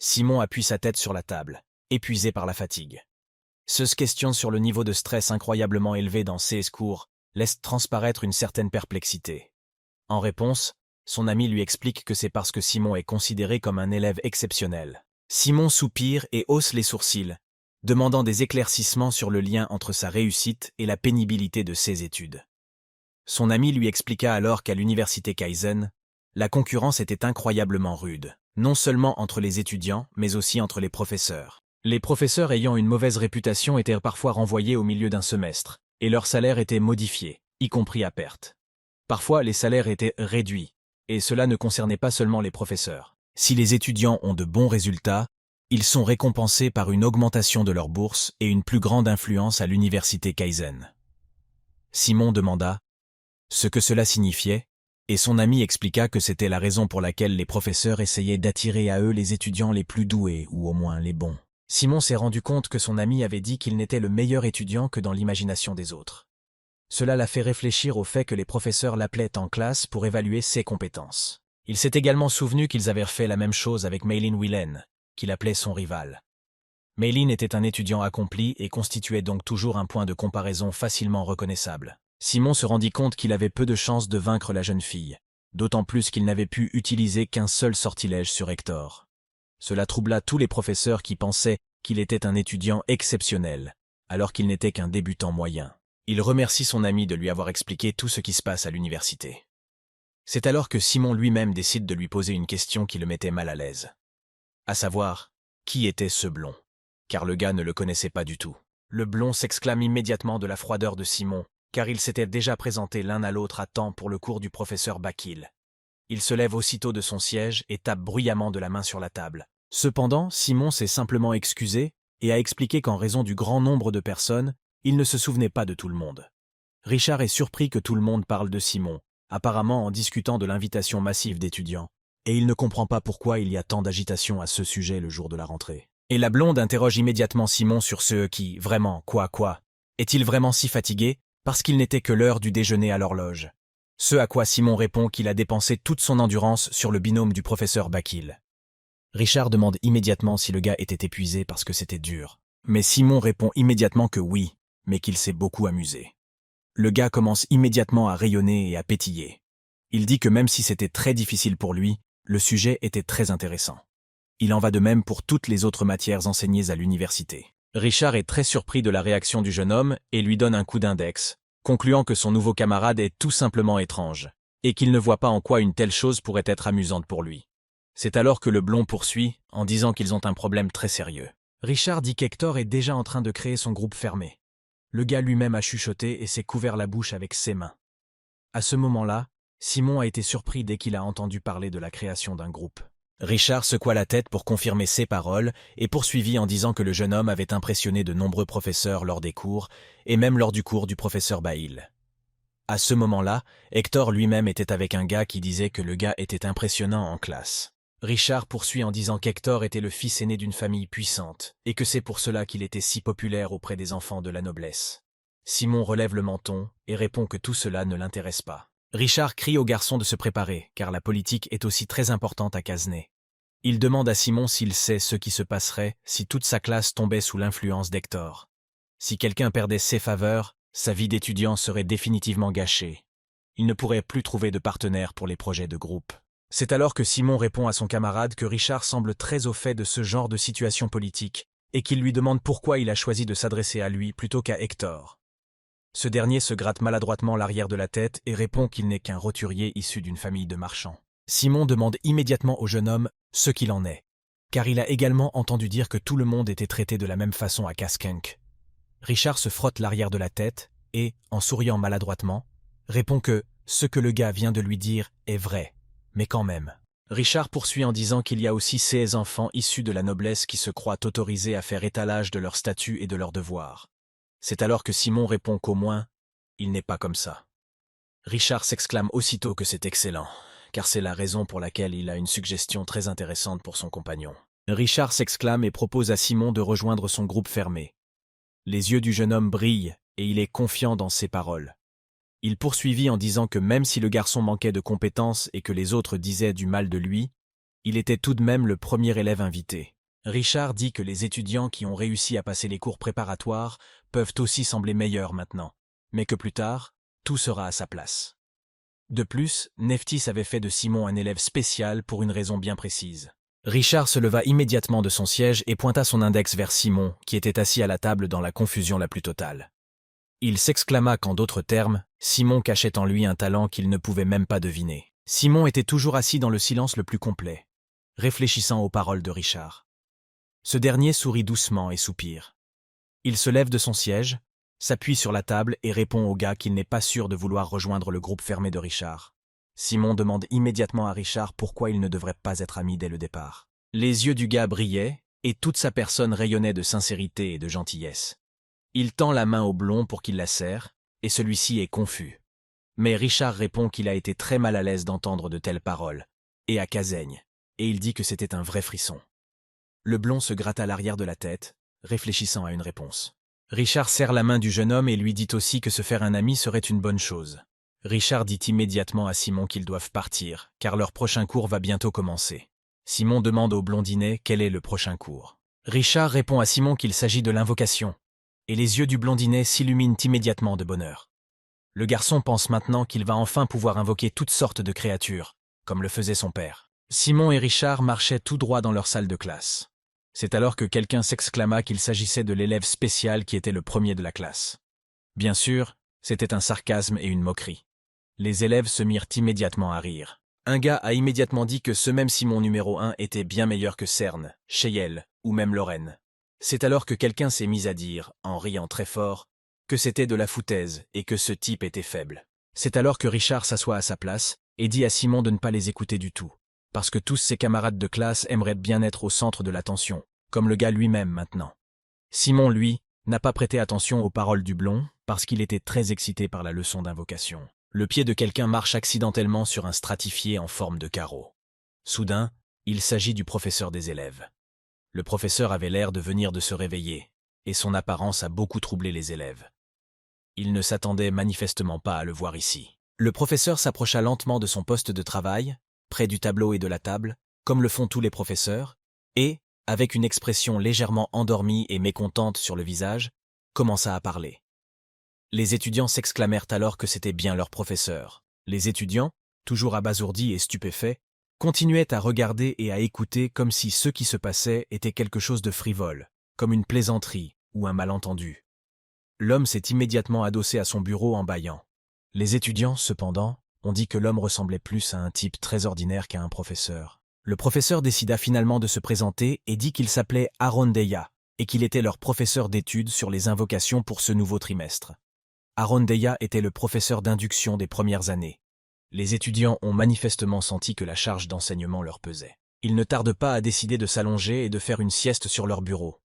Simon appuie sa tête sur la table, épuisé par la fatigue. Se questionne sur le niveau de stress incroyablement élevé dans ses cours, laisse transparaître une certaine perplexité. En réponse, son ami lui explique que c'est parce que Simon est considéré comme un élève exceptionnel. Simon soupire et hausse les sourcils, demandant des éclaircissements sur le lien entre sa réussite et la pénibilité de ses études. Son ami lui expliqua alors qu'à l'université Kaizen, la concurrence était incroyablement rude, non seulement entre les étudiants, mais aussi entre les professeurs. Les professeurs ayant une mauvaise réputation étaient parfois renvoyés au milieu d'un semestre, et leur salaire était modifié, y compris à perte. Parfois, les salaires étaient réduits, et cela ne concernait pas seulement les professeurs. Si les étudiants ont de bons résultats, ils sont récompensés par une augmentation de leur bourse et une plus grande influence à l'université Kaizen. Simon demanda ce que cela signifiait, et son ami expliqua que c'était la raison pour laquelle les professeurs essayaient d'attirer à eux les étudiants les plus doués, ou au moins les bons. Simon s'est rendu compte que son ami avait dit qu'il n'était le meilleur étudiant que dans l'imagination des autres. Cela l'a fait réfléchir au fait que les professeurs l'appelaient en classe pour évaluer ses compétences. Il s'est également souvenu qu'ils avaient fait la même chose avec Maylin Whelan, qu'il appelait son rival. Maylin était un étudiant accompli et constituait donc toujours un point de comparaison facilement reconnaissable. Simon se rendit compte qu'il avait peu de chances de vaincre la jeune fille, d'autant plus qu'il n'avait pu utiliser qu'un seul sortilège sur Hector. Cela troubla tous les professeurs qui pensaient qu'il était un étudiant exceptionnel, alors qu'il n'était qu'un débutant moyen. Il remercie son ami de lui avoir expliqué tout ce qui se passe à l'université. C'est alors que Simon lui-même décide de lui poser une question qui le mettait mal à l'aise. À savoir, qui était ce blond? Car le gars ne le connaissait pas du tout. Le blond s'exclame immédiatement de la froideur de Simon, car ils s'étaient déjà présentés l'un à l'autre à temps pour le cours du professeur Bakil. Il se lève aussitôt de son siège et tape bruyamment de la main sur la table. Cependant, Simon s'est simplement excusé et a expliqué qu'en raison du grand nombre de personnes, il ne se souvenait pas de tout le monde. Richard est surpris que tout le monde parle de Simon, apparemment en discutant de l'invitation massive d'étudiants, et il ne comprend pas pourquoi il y a tant d'agitation à ce sujet le jour de la rentrée. Et la blonde interroge immédiatement Simon sur ce qui, vraiment, quoi, est-il vraiment si fatigué, parce qu'il n'était que l'heure du déjeuner à l'horloge. Ce à quoi Simon répond qu'il a dépensé toute son endurance sur le binôme du professeur Bakil. Richard demande immédiatement si le gars était épuisé parce que c'était dur. Mais Simon répond immédiatement que oui, mais qu'il s'est beaucoup amusé. Le gars commence immédiatement à rayonner et à pétiller. Il dit que même si c'était très difficile pour lui, le sujet était très intéressant. Il en va de même pour toutes les autres matières enseignées à l'université. Richard est très surpris de la réaction du jeune homme et lui donne un coup d'index, concluant que son nouveau camarade est tout simplement étrange, et qu'il ne voit pas en quoi une telle chose pourrait être amusante pour lui. C'est alors que le blond poursuit, en disant qu'ils ont un problème très sérieux. Richard dit qu'Hector est déjà en train de créer son groupe fermé. Le gars lui-même a chuchoté et s'est couvert la bouche avec ses mains. À ce moment-là, Simon a été surpris dès qu'il a entendu parler de la création d'un groupe. Richard secoua la tête pour confirmer ses paroles et poursuivit en disant que le jeune homme avait impressionné de nombreux professeurs lors des cours, et même lors du cours du professeur Bail. À ce moment-là, Hector lui-même était avec un gars qui disait que le gars était impressionnant en classe. Richard poursuit en disant qu'Hector était le fils aîné d'une famille puissante, et que c'est pour cela qu'il était si populaire auprès des enfants de la noblesse. Simon relève le menton et répond que tout cela ne l'intéresse pas. Richard crie au garçon de se préparer, car la politique est aussi très importante à Casnay. Il demande à Simon s'il sait ce qui se passerait si toute sa classe tombait sous l'influence d'Hector. Si quelqu'un perdait ses faveurs, sa vie d'étudiant serait définitivement gâchée. Il ne pourrait plus trouver de partenaires pour les projets de groupe. C'est alors que Simon répond à son camarade que Richard semble très au fait de ce genre de situation politique et qu'il lui demande pourquoi il a choisi de s'adresser à lui plutôt qu'à Hector. Ce dernier se gratte maladroitement l'arrière de la tête et répond qu'il n'est qu'un roturier issu d'une famille de marchands. Simon demande immédiatement au jeune homme ce qu'il en est, car il a également entendu dire que tout le monde était traité de la même façon à Casskunk. Richard se frotte l'arrière de la tête et, en souriant maladroitement, répond que ce que le gars vient de lui dire est vrai, mais quand même. Richard poursuit en disant qu'il y a aussi ces enfants issus de la noblesse qui se croient autorisés à faire étalage de leur statut et de leurs devoirs. C'est alors que Simon répond qu'au moins, il n'est pas comme ça. Richard s'exclame aussitôt que c'est excellent, car c'est la raison pour laquelle il a une suggestion très intéressante pour son compagnon. Richard s'exclame et propose à Simon de rejoindre son groupe fermé. Les yeux du jeune homme brillent et il est confiant dans ses paroles. Il poursuivit en disant que même si le garçon manquait de compétences et que les autres disaient du mal de lui, il était tout de même le premier élève invité. Richard dit que les étudiants qui ont réussi à passer les cours préparatoires peuvent aussi sembler meilleurs maintenant, mais que plus tard, tout sera à sa place. De plus, Nephthys avait fait de Simon un élève spécial pour une raison bien précise. Richard se leva immédiatement de son siège et pointa son index vers Simon, qui était assis à la table dans la confusion la plus totale. Il s'exclama qu'en d'autres termes, Simon cachait en lui un talent qu'il ne pouvait même pas deviner. Simon était toujours assis dans le silence le plus complet, réfléchissant aux paroles de Richard. Ce dernier sourit doucement et soupire. Il se lève de son siège, s'appuie sur la table et répond au gars qu'il n'est pas sûr de vouloir rejoindre le groupe fermé de Richard. Simon demande immédiatement à Richard pourquoi il ne devrait pas être ami dès le départ. Les yeux du gars brillaient et toute sa personne rayonnait de sincérité et de gentillesse. Il tend la main au blond pour qu'il la serre, et celui-ci est confus. Mais Richard répond qu'il a été très mal à l'aise d'entendre de telles paroles, et à Casaigne, et il dit que c'était un vrai frisson. Le blond se gratta l'arrière de la tête, réfléchissant à une réponse. Richard serre la main du jeune homme et lui dit aussi que se faire un ami serait une bonne chose. Richard dit immédiatement à Simon qu'ils doivent partir, car leur prochain cours va bientôt commencer. Simon demande au blondinet quel est le prochain cours. Richard répond à Simon qu'il s'agit de l'invocation, et les yeux du blondinet s'illuminent immédiatement de bonheur. Le garçon pense maintenant qu'il va enfin pouvoir invoquer toutes sortes de créatures, comme le faisait son père. Simon et Richard marchaient tout droit dans leur salle de classe. C'est alors que quelqu'un s'exclama qu'il s'agissait de l'élève spécial qui était le premier de la classe. Bien sûr, c'était un sarcasme et une moquerie. Les élèves se mirent immédiatement à rire. Un gars a immédiatement dit que ce même Simon numéro 1 était bien meilleur que Cerne, Cheyel ou même Lorraine. C'est alors que quelqu'un s'est mis à dire, en riant très fort, que c'était de la foutaise et que ce type était faible. C'est alors que Richard s'assoit à sa place et dit à Simon de ne pas les écouter du tout, parce que tous ses camarades de classe aimeraient bien être au centre de l'attention, comme le gars lui-même maintenant. Simon, lui, n'a pas prêté attention aux paroles du blond, parce qu'il était très excité par la leçon d'invocation. Le pied de quelqu'un marche accidentellement sur un stratifié en forme de carreau. Soudain, il s'agit du professeur des élèves. Le professeur avait l'air de venir de se réveiller, et son apparence a beaucoup troublé les élèves. Ils ne s'attendaient manifestement pas à le voir ici. Le professeur s'approcha lentement de son poste de travail, près du tableau et de la table, comme le font tous les professeurs, et, avec une expression légèrement endormie et mécontente sur le visage, commença à parler. Les étudiants s'exclamèrent alors que c'était bien leur professeur. Les étudiants, toujours abasourdis et stupéfaits, continuaient à regarder et à écouter comme si ce qui se passait était quelque chose de frivole, comme une plaisanterie ou un malentendu. L'homme s'est immédiatement adossé à son bureau en bâillant. Les étudiants, cependant, ont dit que l'homme ressemblait plus à un type très ordinaire qu'à un professeur. Le professeur décida finalement de se présenter et dit qu'il s'appelait Aaron Deya et qu'il était leur professeur d'études sur les invocations pour ce nouveau trimestre. Aaron Deya était le professeur d'induction des premières années. Les étudiants ont manifestement senti que la charge d'enseignement leur pesait. Ils ne tardent pas à décider de s'allonger et de faire une sieste sur leur bureau.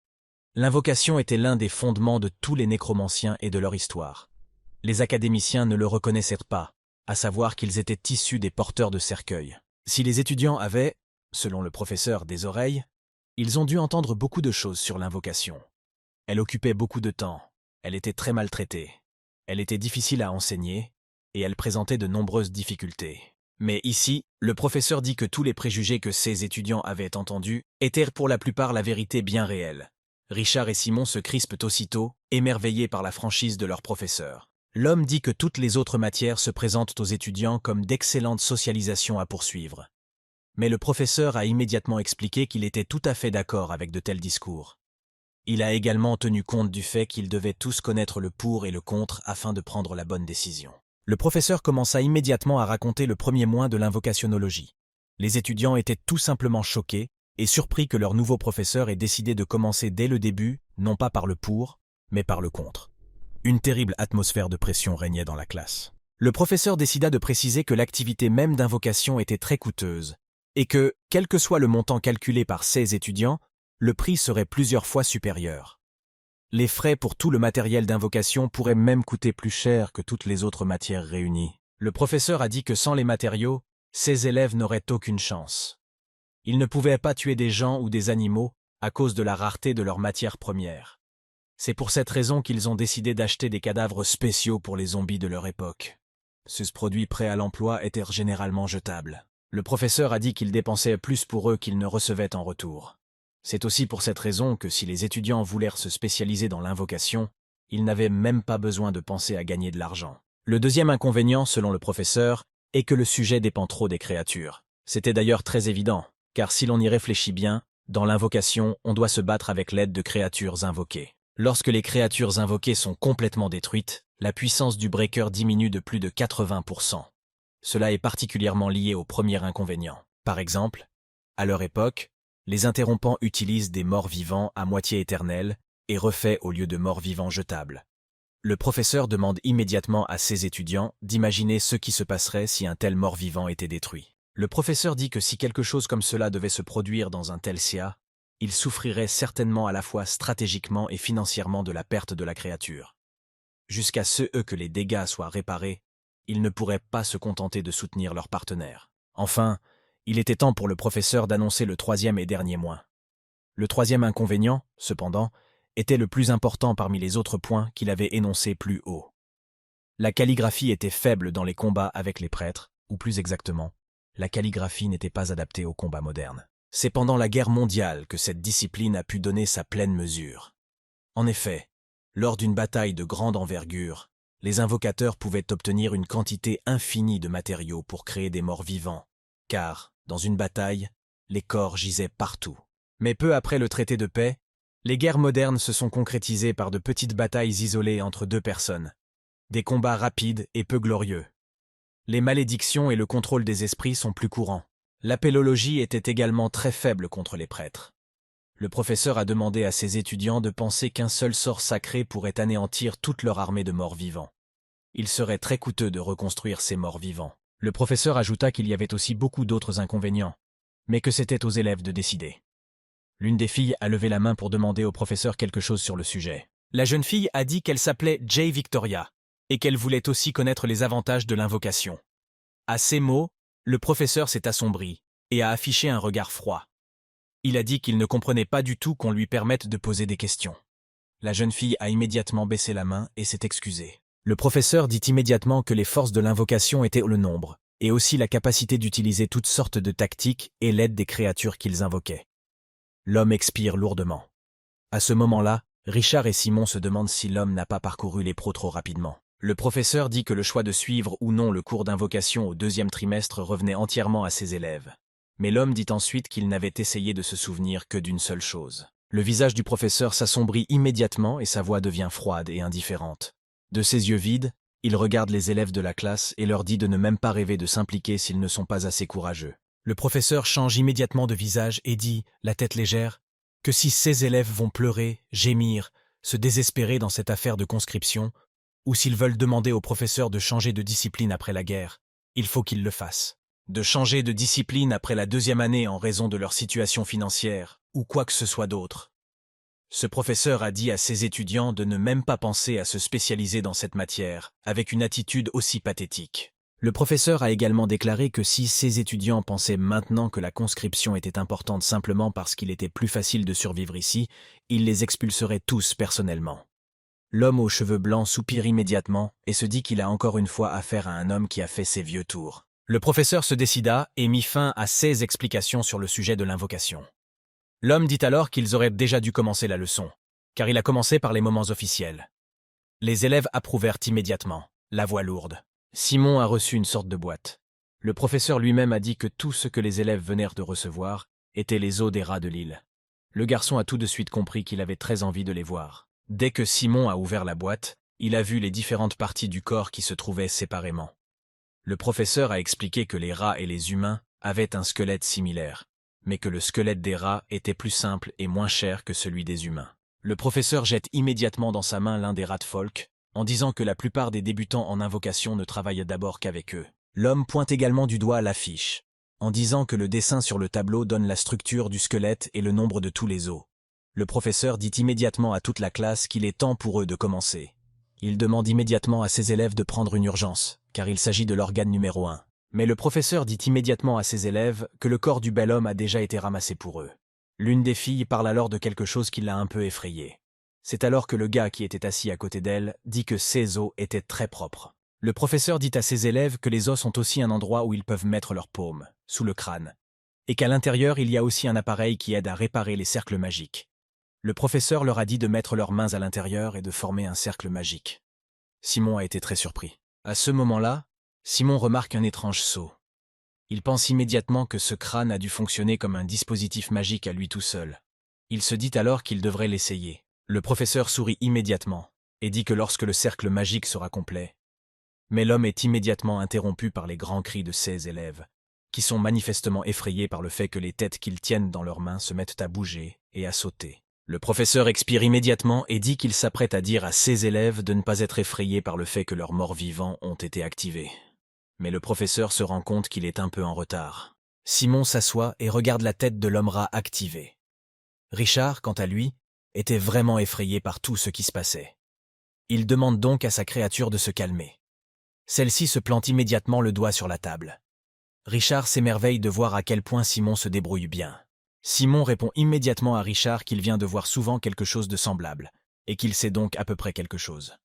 L'invocation était l'un des fondements de tous les nécromanciens et de leur histoire. Les académiciens ne le reconnaissaient pas, à savoir qu'ils étaient issus des porteurs de cercueils. Si les étudiants avaient, selon le professeur, des oreilles, ils ont dû entendre beaucoup de choses sur l'invocation. Elle occupait beaucoup de temps, elle était très maltraitée. Elle était difficile à enseigner, et elle présentait de nombreuses difficultés. Mais ici, le professeur dit que tous les préjugés que ses étudiants avaient entendus étaient pour la plupart la vérité bien réelle. Richard et Simon se crispent aussitôt, émerveillés par la franchise de leur professeur. L'homme dit que toutes les autres matières se présentent aux étudiants comme d'excellentes socialisations à poursuivre. Mais le professeur a immédiatement expliqué qu'il était tout à fait d'accord avec de tels discours. Il a également tenu compte du fait qu'ils devaient tous connaître le pour et le contre afin de prendre la bonne décision. Le professeur commença immédiatement à raconter le premier mois de l'invocationologie. Les étudiants étaient tout simplement choqués et surpris que leur nouveau professeur ait décidé de commencer dès le début, non pas par le pour, mais par le contre. Une terrible atmosphère de pression régnait dans la classe. Le professeur décida de préciser que l'activité même d'invocation était très coûteuse, et que, quel que soit le montant calculé par ses étudiants, le prix serait plusieurs fois supérieur. Les frais pour tout le matériel d'invocation pourraient même coûter plus cher que toutes les autres matières réunies. Le professeur a dit que sans les matériaux, ses élèves n'auraient aucune chance. Ils ne pouvaient pas tuer des gens ou des animaux à cause de la rareté de leurs matières premières. C'est pour cette raison qu'ils ont décidé d'acheter des cadavres spéciaux pour les zombies de leur époque. Ce produit prêt à l'emploi était généralement jetable. Le professeur a dit qu'ils dépensaient plus pour eux qu'ils ne recevaient en retour. C'est aussi pour cette raison que si les étudiants voulèrent se spécialiser dans l'invocation, ils n'avaient même pas besoin de penser à gagner de l'argent. Le deuxième inconvénient, selon le professeur, est que le sujet dépend trop des créatures. C'était d'ailleurs très évident, car si l'on y réfléchit bien, dans l'invocation, on doit se battre avec l'aide de créatures invoquées. Lorsque les créatures invoquées sont complètement détruites, la puissance du breaker diminue de plus de 80%. Cela est particulièrement lié au premier inconvénient. Par exemple, à leur époque, les interrompants utilisent des morts-vivants à moitié éternels et refaits au lieu de morts-vivants jetables. Le professeur demande immédiatement à ses étudiants d'imaginer ce qui se passerait si un tel mort-vivant était détruit. Le professeur dit que si quelque chose comme cela devait se produire dans un tel CA, il souffrirait certainement à la fois stratégiquement et financièrement de la perte de la créature. Jusqu'à ce que les dégâts soient réparés, ils ne pourraient pas se contenter de soutenir leur partenaire. Enfin, il était temps pour le professeur d'annoncer le troisième et dernier moins. Le troisième inconvénient, cependant, était le plus important parmi les autres points qu'il avait énoncés plus haut. La calligraphie était faible dans les combats avec les prêtres, ou plus exactement, la calligraphie n'était pas adaptée au combat moderne. C'est pendant la guerre mondiale que cette discipline a pu donner sa pleine mesure. En effet, lors d'une bataille de grande envergure, les invocateurs pouvaient obtenir une quantité infinie de matériaux pour créer des morts vivants, car, dans une bataille, les corps gisaient partout. Mais peu après le traité de paix, les guerres modernes se sont concrétisées par de petites batailles isolées entre deux personnes, des combats rapides et peu glorieux. Les malédictions et le contrôle des esprits sont plus courants. L'appellologie était également très faible contre les prêtres. Le professeur a demandé à ses étudiants de penser qu'un seul sort sacré pourrait anéantir toute leur armée de morts vivants. Il serait très coûteux de reconstruire ces morts vivants. Le professeur ajouta qu'il y avait aussi beaucoup d'autres inconvénients, mais que c'était aux élèves de décider. L'une des filles a levé la main pour demander au professeur quelque chose sur le sujet. La jeune fille a dit qu'elle s'appelait Jay Victoria et qu'elle voulait aussi connaître les avantages de l'invocation. À ces mots, le professeur s'est assombri et a affiché un regard froid. Il a dit qu'il ne comprenait pas du tout qu'on lui permette de poser des questions. La jeune fille a immédiatement baissé la main et s'est excusée. Le professeur dit immédiatement que les forces de l'invocation étaient le nombre, et aussi la capacité d'utiliser toutes sortes de tactiques et l'aide des créatures qu'ils invoquaient. L'homme expire lourdement. À ce moment-là, Richard et Simon se demandent si l'homme n'a pas parcouru les pros trop rapidement. Le professeur dit que le choix de suivre ou non le cours d'invocation au deuxième trimestre revenait entièrement à ses élèves. Mais l'homme dit ensuite qu'il n'avait essayé de se souvenir que d'une seule chose. Le visage du professeur s'assombrit immédiatement et sa voix devient froide et indifférente. De ses yeux vides, il regarde les élèves de la classe et leur dit de ne même pas rêver de s'impliquer s'ils ne sont pas assez courageux. Le professeur change immédiatement de visage et dit, la tête légère, que si ses élèves vont pleurer, gémir, se désespérer dans cette affaire de conscription, ou s'ils veulent demander au professeur de changer de discipline après la guerre, il faut qu'ils le fassent. De changer de discipline après la deuxième année en raison de leur situation financière, ou quoi que ce soit d'autre. Ce professeur a dit à ses étudiants de ne même pas penser à se spécialiser dans cette matière, avec une attitude aussi pathétique. Le professeur a également déclaré que si ses étudiants pensaient maintenant que la conscription était importante simplement parce qu'il était plus facile de survivre ici, il les expulserait tous personnellement. L'homme aux cheveux blancs soupire immédiatement et se dit qu'il a encore une fois affaire à un homme qui a fait ses vieux tours. Le professeur se décida et mit fin à ses explications sur le sujet de l'invocation. L'homme dit alors qu'ils auraient déjà dû commencer la leçon, car il a commencé par les moments officiels. Les élèves approuvèrent immédiatement, la voix lourde. Simon a reçu une sorte de boîte. Le professeur lui-même a dit que tout ce que les élèves venèrent de recevoir étaient les os des rats de l'île. Le garçon a tout de suite compris qu'il avait très envie de les voir. Dès que Simon a ouvert la boîte, il a vu les différentes parties du corps qui se trouvaient séparément. Le professeur a expliqué que les rats et les humains avaient un squelette similaire, mais que le squelette des rats était plus simple et moins cher que celui des humains. Le professeur jette immédiatement dans sa main l'un des rats de folk, en disant que la plupart des débutants en invocation ne travaillent d'abord qu'avec eux. L'homme pointe également du doigt l'affiche, en disant que le dessin sur le tableau donne la structure du squelette et le nombre de tous les os. Le professeur dit immédiatement à toute la classe qu'il est temps pour eux de commencer. Il demande immédiatement à ses élèves de prendre une urgence, car il s'agit de l'organe numéro 1. Mais le professeur dit immédiatement à ses élèves que le corps du bel homme a déjà été ramassé pour eux. L'une des filles parle alors de quelque chose qui l'a un peu effrayée. C'est alors que le gars qui était assis à côté d'elle dit que ses os étaient très propres. Le professeur dit à ses élèves que les os sont aussi un endroit où ils peuvent mettre leurs paumes, sous le crâne, et qu'à l'intérieur il y a aussi un appareil qui aide à réparer les cercles magiques. Le professeur leur a dit de mettre leurs mains à l'intérieur et de former un cercle magique. Simon a été très surpris. À ce moment-là, Simon remarque un étrange saut. Il pense immédiatement que ce crâne a dû fonctionner comme un dispositif magique à lui tout seul. Il se dit alors qu'il devrait l'essayer. Le professeur sourit immédiatement et dit que lorsque le cercle magique sera complet. Mais l'homme est immédiatement interrompu par les grands cris de ses élèves, qui sont manifestement effrayés par le fait que les têtes qu'ils tiennent dans leurs mains se mettent à bouger et à sauter. Le professeur expire immédiatement et dit qu'il s'apprête à dire à ses élèves de ne pas être effrayés par le fait que leurs morts vivants ont été activés. Mais le professeur se rend compte qu'il est un peu en retard. Simon s'assoit et regarde la tête de l'homme-rat activée. Richard, quant à lui, était vraiment effrayé par tout ce qui se passait. Il demande donc à sa créature de se calmer. Celle-ci se plante immédiatement le doigt sur la table. Richard s'émerveille de voir à quel point Simon se débrouille bien. Simon répond immédiatement à Richard qu'il vient de voir souvent quelque chose de semblable, et qu'il sait donc à peu près quelque chose.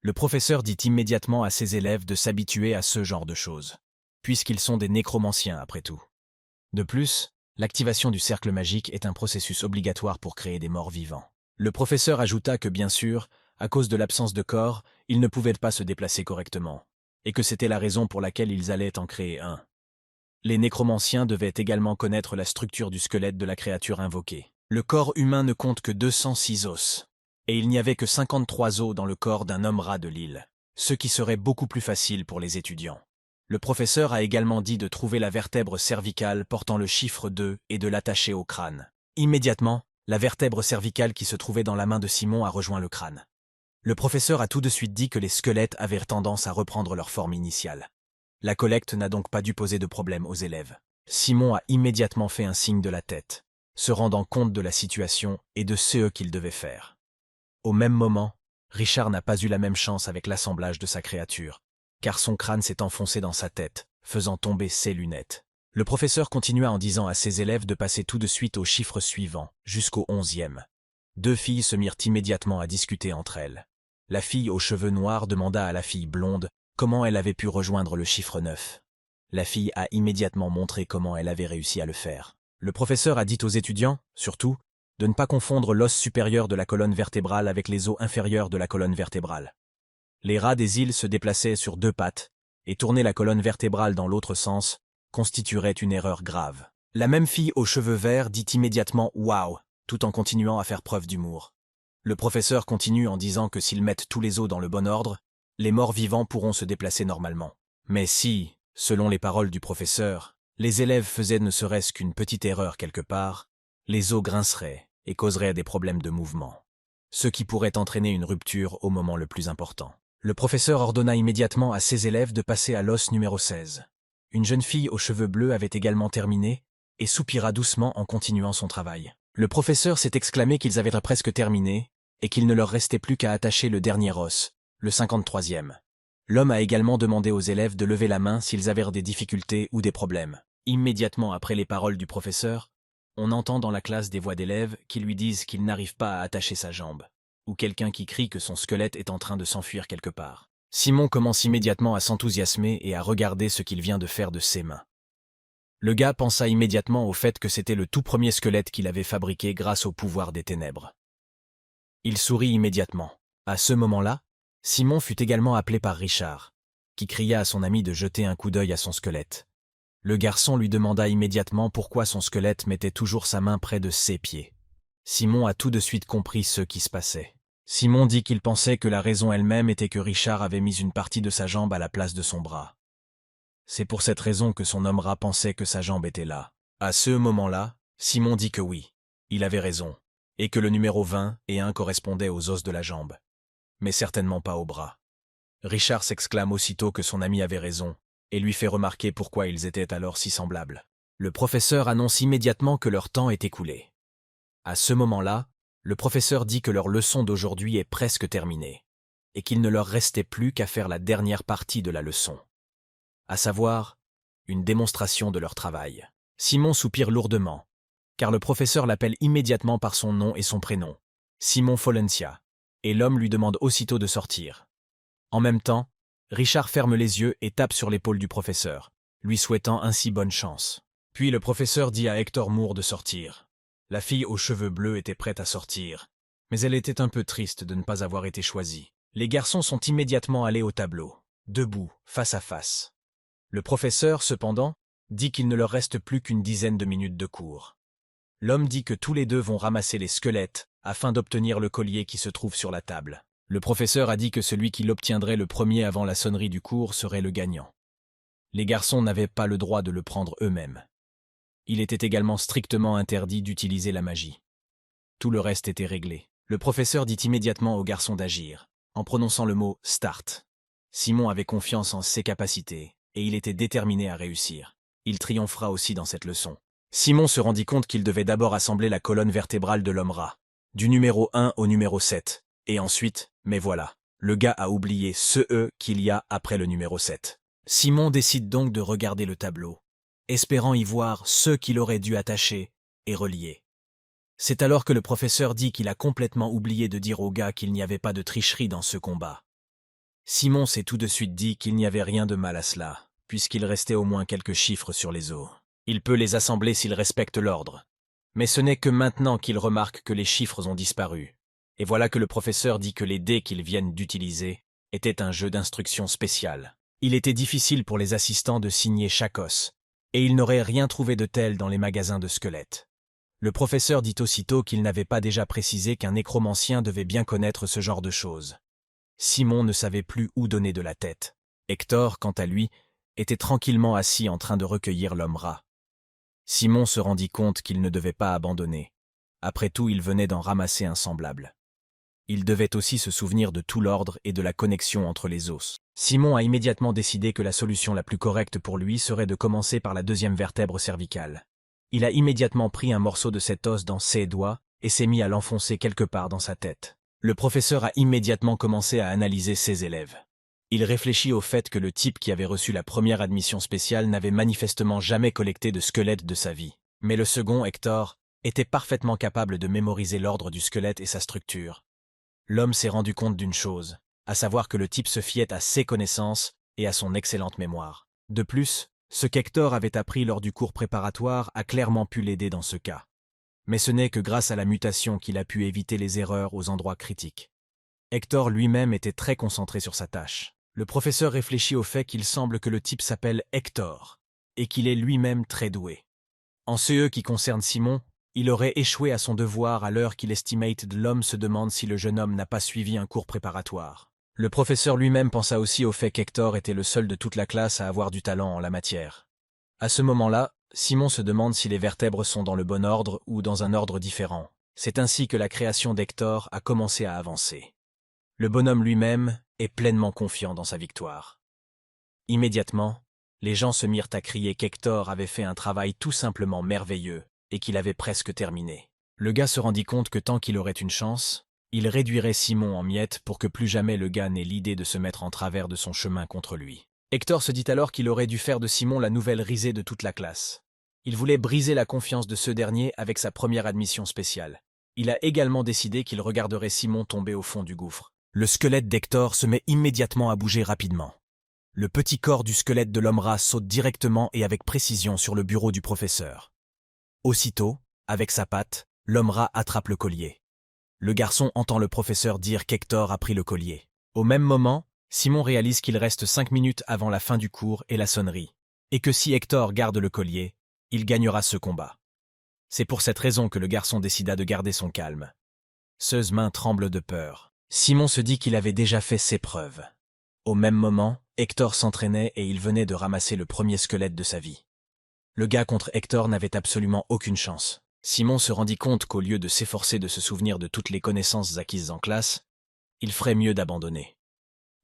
Le professeur dit immédiatement à ses élèves de s'habituer à ce genre de choses, puisqu'ils sont des nécromanciens après tout. De plus, l'activation du cercle magique est un processus obligatoire pour créer des morts vivants. Le professeur ajouta que bien sûr, à cause de l'absence de corps, ils ne pouvaient pas se déplacer correctement, et que c'était la raison pour laquelle ils allaient en créer un. Les nécromanciens devaient également connaître la structure du squelette de la créature invoquée. Le corps humain ne compte que 206 os, et il n'y avait que 53 os dans le corps d'un homme-rat de l'île, ce qui serait beaucoup plus facile pour les étudiants. Le professeur a également dit de trouver la vertèbre cervicale portant le chiffre 2 et de l'attacher au crâne. Immédiatement, la vertèbre cervicale qui se trouvait dans la main de Simon a rejoint le crâne. Le professeur a tout de suite dit que les squelettes avaient tendance à reprendre leur forme initiale. La collecte n'a donc pas dû poser de problème aux élèves. Simon a immédiatement fait un signe de la tête, se rendant compte de la situation et de ce qu'il devait faire. Au même moment, Richard n'a pas eu la même chance avec l'assemblage de sa créature, car son crâne s'est enfoncé dans sa tête, faisant tomber ses lunettes. Le professeur continua en disant à ses élèves de passer tout de suite au chiffre suivant, jusqu'au 11e. Deux filles se mirent immédiatement à discuter entre elles. La fille aux cheveux noirs demanda à la fille blonde comment elle avait pu rejoindre le chiffre 9. La fille a immédiatement montré comment elle avait réussi à le faire. Le professeur a dit aux étudiants, surtout, de ne pas confondre l'os supérieur de la colonne vertébrale avec les os inférieurs de la colonne vertébrale. Les rats des îles se déplaçaient sur deux pattes, et tourner la colonne vertébrale dans l'autre sens constituerait une erreur grave. La même fille aux cheveux verts dit immédiatement « Waouh !» tout en continuant à faire preuve d'humour. Le professeur continue en disant que s'ils mettent tous les os dans le bon ordre, les morts vivants pourront se déplacer normalement. Mais si, selon les paroles du professeur, les élèves faisaient ne serait-ce qu'une petite erreur quelque part, les os grinceraient et causeraient des problèmes de mouvement, ce qui pourrait entraîner une rupture au moment le plus important. Le professeur ordonna immédiatement à ses élèves de passer à l'os numéro 16. Une jeune fille aux cheveux bleus avait également terminé et soupira doucement en continuant son travail. Le professeur s'est exclamé qu'ils avaient presque terminé et qu'il ne leur restait plus qu'à attacher le dernier os, le 53e. L'homme a également demandé aux élèves de lever la main s'ils avaient des difficultés ou des problèmes. Immédiatement après les paroles du professeur, on entend dans la classe des voix d'élèves qui lui disent qu'il n'arrive pas à attacher sa jambe, ou quelqu'un qui crie que son squelette est en train de s'enfuir quelque part. Simon commence immédiatement à s'enthousiasmer et à regarder ce qu'il vient de faire de ses mains. Le gars pensa immédiatement au fait que c'était le tout premier squelette qu'il avait fabriqué grâce au pouvoir des ténèbres. Il sourit immédiatement. À ce moment-là, Simon fut également appelé par Richard, qui cria à son ami de jeter un coup d'œil à son squelette. Le garçon lui demanda immédiatement pourquoi son squelette mettait toujours sa main près de ses pieds. Simon a tout de suite compris ce qui se passait. Simon dit qu'il pensait que la raison elle-même était que Richard avait mis une partie de sa jambe à la place de son bras. C'est pour cette raison que son homme-rat pensait que sa jambe était là. À ce moment-là, Simon dit que oui, il avait raison, et que le numéro 20 et 1 correspondait aux os de la jambe, mais certainement pas au bras. Richard s'exclame aussitôt que son ami avait raison, et lui fait remarquer pourquoi ils étaient alors si semblables. Le professeur annonce immédiatement que leur temps est écoulé. À ce moment-là, le professeur dit que leur leçon d'aujourd'hui est presque terminée, et qu'il ne leur restait plus qu'à faire la dernière partie de la leçon, à savoir, une démonstration de leur travail. Simon soupire lourdement, car le professeur l'appelle immédiatement par son nom et son prénom, Simon Folentia, et l'homme lui demande aussitôt de sortir. En même temps, Richard ferme les yeux et tape sur l'épaule du professeur, lui souhaitant ainsi bonne chance. Puis le professeur dit à Hector Moore de sortir. La fille aux cheveux bleus était prête à sortir, mais elle était un peu triste de ne pas avoir été choisie. Les garçons sont immédiatement allés au tableau, debout, face à face. Le professeur, cependant, dit qu'il ne leur reste plus qu'une dizaine de minutes de cours. L'homme dit que tous les deux vont ramasser les squelettes afin d'obtenir le collier qui se trouve sur la table. Le professeur a dit que celui qui l'obtiendrait le premier avant la sonnerie du cours serait le gagnant. Les garçons n'avaient pas le droit de le prendre eux-mêmes. Il était également strictement interdit d'utiliser la magie. Tout le reste était réglé. Le professeur dit immédiatement aux garçons d'agir, en prononçant le mot « start ». Simon avait confiance en ses capacités, et il était déterminé à réussir. Il triomphera aussi dans cette leçon. Simon se rendit compte qu'il devait d'abord assembler la colonne vertébrale de l'homme-rat, du numéro 1 au numéro 7, et ensuite, mais voilà, le gars a oublié ce « E » qu'il y a après le numéro 7. Simon décide donc de regarder le tableau, espérant y voir ceux qu'il aurait dû attacher et relier. C'est alors que le professeur dit qu'il a complètement oublié de dire au gars qu'il n'y avait pas de tricherie dans ce combat. Simon s'est tout de suite dit qu'il n'y avait rien de mal à cela, puisqu'il restait au moins quelques chiffres sur les os. Il peut les assembler s'il respecte l'ordre. Mais ce n'est que maintenant qu'il remarque que les chiffres ont disparu. Et voilà que le professeur dit que les dés qu'ils viennent d'utiliser étaient un jeu d'instruction spécial. Il était difficile pour les assistants de signer chaque os, et ils n'auraient rien trouvé de tel dans les magasins de squelettes. Le professeur dit aussitôt qu'il n'avait pas déjà précisé qu'un nécromancien devait bien connaître ce genre de choses. Simon ne savait plus où donner de la tête. Hector, quant à lui, était tranquillement assis en train de recueillir l'homme-rat. Simon se rendit compte qu'il ne devait pas abandonner. Après tout, il venait d'en ramasser un semblable. Il devait aussi se souvenir de tout l'ordre et de la connexion entre les os. Simon a immédiatement décidé que la solution la plus correcte pour lui serait de commencer par la deuxième vertèbre cervicale. Il a immédiatement pris un morceau de cet os dans ses doigts et s'est mis à l'enfoncer quelque part dans sa tête. Le professeur a immédiatement commencé à analyser ses élèves. Il réfléchit au fait que le type qui avait reçu la première admission spéciale n'avait manifestement jamais collecté de squelette de sa vie. Mais le second, Hector, était parfaitement capable de mémoriser l'ordre du squelette et sa structure. L'homme s'est rendu compte d'une chose, à savoir que le type se fiait à ses connaissances et à son excellente mémoire. De plus, ce qu'Hector avait appris lors du cours préparatoire a clairement pu l'aider dans ce cas. Mais ce n'est que grâce à la mutation qu'il a pu éviter les erreurs aux endroits critiques. Hector lui-même était très concentré sur sa tâche. Le professeur réfléchit au fait qu'il semble que le type s'appelle Hector, et qu'il est lui-même très doué. En ce qui concerne Simon, il aurait échoué à son devoir à l'heure qu'il estimate de l'homme se demande si le jeune homme n'a pas suivi un cours préparatoire. Le professeur lui-même pensa aussi au fait qu'Hector était le seul de toute la classe à avoir du talent en la matière. À ce moment-là, Simon se demande si les vertèbres sont dans le bon ordre ou dans un ordre différent. C'est ainsi que la création d'Hector a commencé à avancer. Le bonhomme lui-même est pleinement confiant dans sa victoire. Immédiatement, les gens se mirent à crier qu'Hector avait fait un travail tout simplement merveilleux et qu'il avait presque terminé. Le gars se rendit compte que tant qu'il aurait une chance, il réduirait Simon en miettes pour que plus jamais le gars n'ait l'idée de se mettre en travers de son chemin contre lui. Hector se dit alors qu'il aurait dû faire de Simon la nouvelle risée de toute la classe. Il voulait briser la confiance de ce dernier avec sa première admission spéciale. Il a également décidé qu'il regarderait Simon tomber au fond du gouffre. Le squelette d'Hector se met immédiatement à bouger rapidement. Le petit corps du squelette de l'homme-rat saute directement et avec précision sur le bureau du professeur. Aussitôt, avec sa patte, l'homme-rat attrape le collier. Le garçon entend le professeur dire qu'Hector a pris le collier. Au même moment, Simon réalise qu'il reste 5 minutes avant la fin du cours et la sonnerie, et que si Hector garde le collier, il gagnera ce combat. C'est pour cette raison que le garçon décida de garder son calme. Ses mains tremblent de peur. Simon se dit qu'il avait déjà fait ses preuves. Au même moment, Hector s'entraînait et il venait de ramasser le premier squelette de sa vie. Le gars contre Hector n'avait absolument aucune chance. Simon se rendit compte qu'au lieu de s'efforcer de se souvenir de toutes les connaissances acquises en classe, il ferait mieux d'abandonner.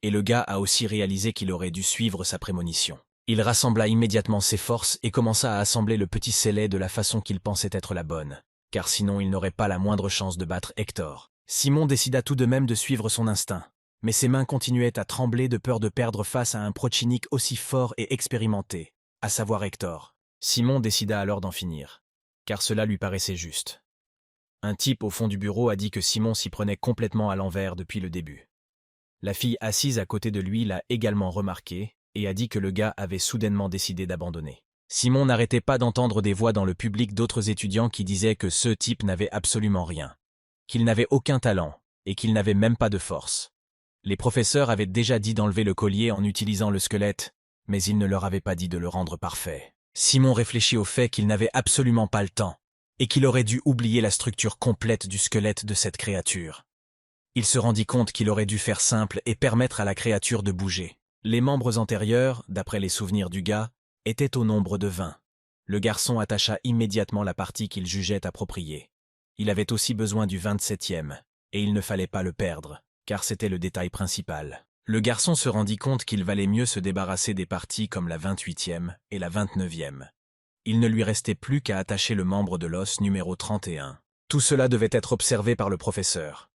Et le gars a aussi réalisé qu'il aurait dû suivre sa prémonition. Il rassembla immédiatement ses forces et commença à assembler le petit scellé de la façon qu'il pensait être la bonne, car sinon il n'aurait pas la moindre chance de battre Hector. Simon décida tout de même de suivre son instinct, mais ses mains continuaient à trembler de peur de perdre face à un prochinique aussi fort et expérimenté, à savoir Hector. Simon décida alors d'en finir, car cela lui paraissait juste. Un type au fond du bureau a dit que Simon s'y prenait complètement à l'envers depuis le début. La fille assise à côté de lui l'a également remarqué et a dit que le gars avait soudainement décidé d'abandonner. Simon n'arrêtait pas d'entendre des voix dans le public d'autres étudiants qui disaient que ce type n'avait absolument rien, qu'il n'avait aucun talent et qu'il n'avait même pas de force. Les professeurs avaient déjà dit d'enlever le collier en utilisant le squelette, mais ils ne leur avaient pas dit de le rendre parfait. Simon réfléchit au fait qu'il n'avait absolument pas le temps et qu'il aurait dû oublier la structure complète du squelette de cette créature. Il se rendit compte qu'il aurait dû faire simple et permettre à la créature de bouger. Les membres antérieurs, d'après les souvenirs du gars, étaient au nombre de 20. Le garçon attacha immédiatement la partie qu'il jugeait appropriée. Il avait aussi besoin du 27e, et il ne fallait pas le perdre, car c'était le détail principal. Le garçon se rendit compte qu'il valait mieux se débarrasser des parties comme la 28e et la 29e. Il ne lui restait plus qu'à attacher le membre de l'os numéro 31. Tout cela devait être observé par le professeur.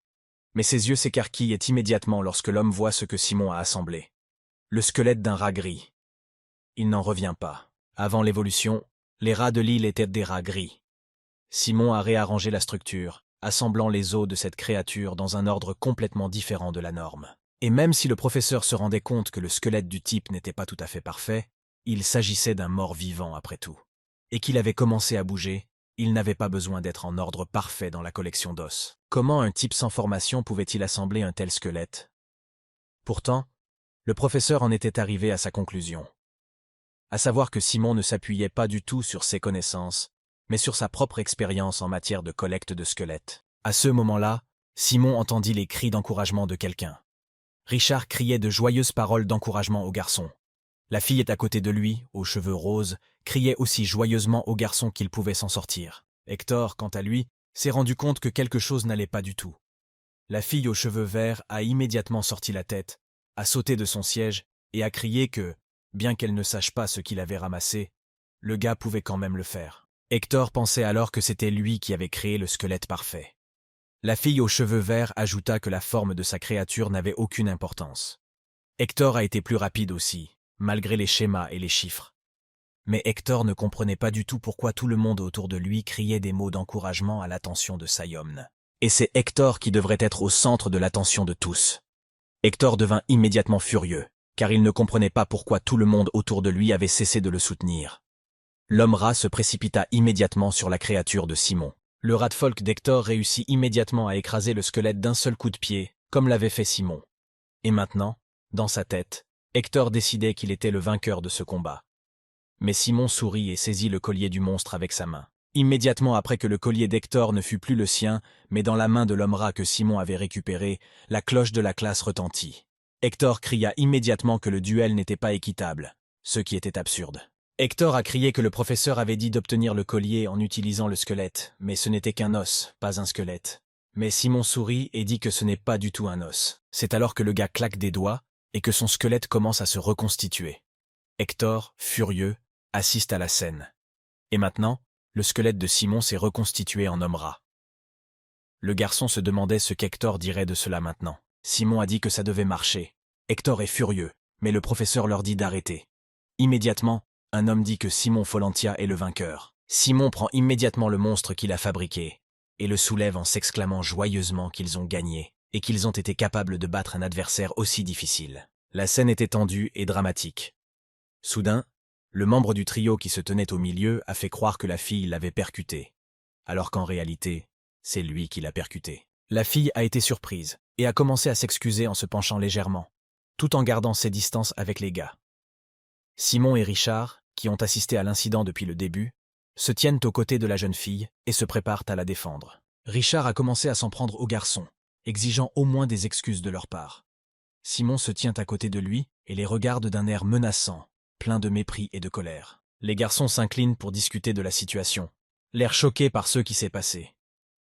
Mais ses yeux s'écarquillent immédiatement lorsque l'homme voit ce que Simon a assemblé. Le squelette d'un rat gris. Il n'en revient pas. Avant l'évolution, les rats de l'île étaient des rats gris. Simon a réarrangé la structure, assemblant les os de cette créature dans un ordre complètement différent de la norme. Et même si le professeur se rendait compte que le squelette du type n'était pas tout à fait parfait, il s'agissait d'un mort vivant après tout. Et qu'il avait commencé à bouger, il n'avait pas besoin d'être en ordre parfait dans la collection d'os. Comment un type sans formation pouvait-il assembler un tel squelette? Pourtant, le professeur en était arrivé à sa conclusion. À savoir que Simon ne s'appuyait pas du tout sur ses connaissances, mais sur sa propre expérience en matière de collecte de squelettes. À ce moment-là, Simon entendit les cris d'encouragement de quelqu'un. Richard criait de joyeuses paroles d'encouragement au garçon. La fille à côté de lui, aux cheveux roses, criait aussi joyeusement au garçon qu'il pouvait s'en sortir. Hector, quant à lui, s'est rendu compte que quelque chose n'allait pas du tout. La fille aux cheveux verts a immédiatement sorti la tête, a sauté de son siège et a crié que, bien qu'elle ne sache pas ce qu'il avait ramassé, le gars pouvait quand même le faire. Hector pensait alors que c'était lui qui avait créé le squelette parfait. La fille aux cheveux verts ajouta que la forme de sa créature n'avait aucune importance. Hector a été plus rapide aussi, malgré les schémas et les chiffres. Mais Hector ne comprenait pas du tout pourquoi tout le monde autour de lui criait des mots d'encouragement à l'attention de Sayomne. Et c'est Hector qui devrait être au centre de l'attention de tous. Hector devint immédiatement furieux, car il ne comprenait pas pourquoi tout le monde autour de lui avait cessé de le soutenir. L'homme-rat se précipita immédiatement sur la créature de Simon. Le rat de folk d'Hector réussit immédiatement à écraser le squelette d'un seul coup de pied, comme l'avait fait Simon. Et maintenant, dans sa tête, Hector décidait qu'il était le vainqueur de ce combat. Mais Simon sourit et saisit le collier du monstre avec sa main. Immédiatement après que le collier d'Hector ne fut plus le sien, mais dans la main de l'homme-rat que Simon avait récupéré, la cloche de la classe retentit. Hector cria immédiatement que le duel n'était pas équitable, ce qui était absurde. Hector a crié que le professeur avait dit d'obtenir le collier en utilisant le squelette, mais ce n'était qu'un os, pas un squelette. Mais Simon sourit et dit que ce n'est pas du tout un os. C'est alors que le gars claque des doigts et que son squelette commence à se reconstituer. Hector, furieux, assiste à la scène. Et maintenant, le squelette de Simon s'est reconstitué en homme-rat. Le garçon se demandait ce qu'Hector dirait de cela maintenant. Simon a dit que ça devait marcher. Hector est furieux, mais le professeur leur dit d'arrêter. Immédiatement, un homme dit que Simon Folantia est le vainqueur. Simon prend immédiatement le monstre qu'il a fabriqué et le soulève en s'exclamant joyeusement qu'ils ont gagné et qu'ils ont été capables de battre un adversaire aussi difficile. La scène était tendue et dramatique. Soudain, le membre du trio qui se tenait au milieu a fait croire que la fille l'avait percuté, alors qu'en réalité, c'est lui qui l'a percuté. La fille a été surprise et a commencé à s'excuser en se penchant légèrement, tout en gardant ses distances avec les gars. Simon et Richard, qui ont assisté à l'incident depuis le début, se tiennent aux côtés de la jeune fille et se préparent à la défendre. Richard a commencé à s'en prendre aux garçons, exigeant au moins des excuses de leur part. Simon se tient à côté de lui et les regarde d'un air menaçant, plein de mépris et de colère. Les garçons s'inclinent pour discuter de la situation, l'air choqués par ce qui s'est passé.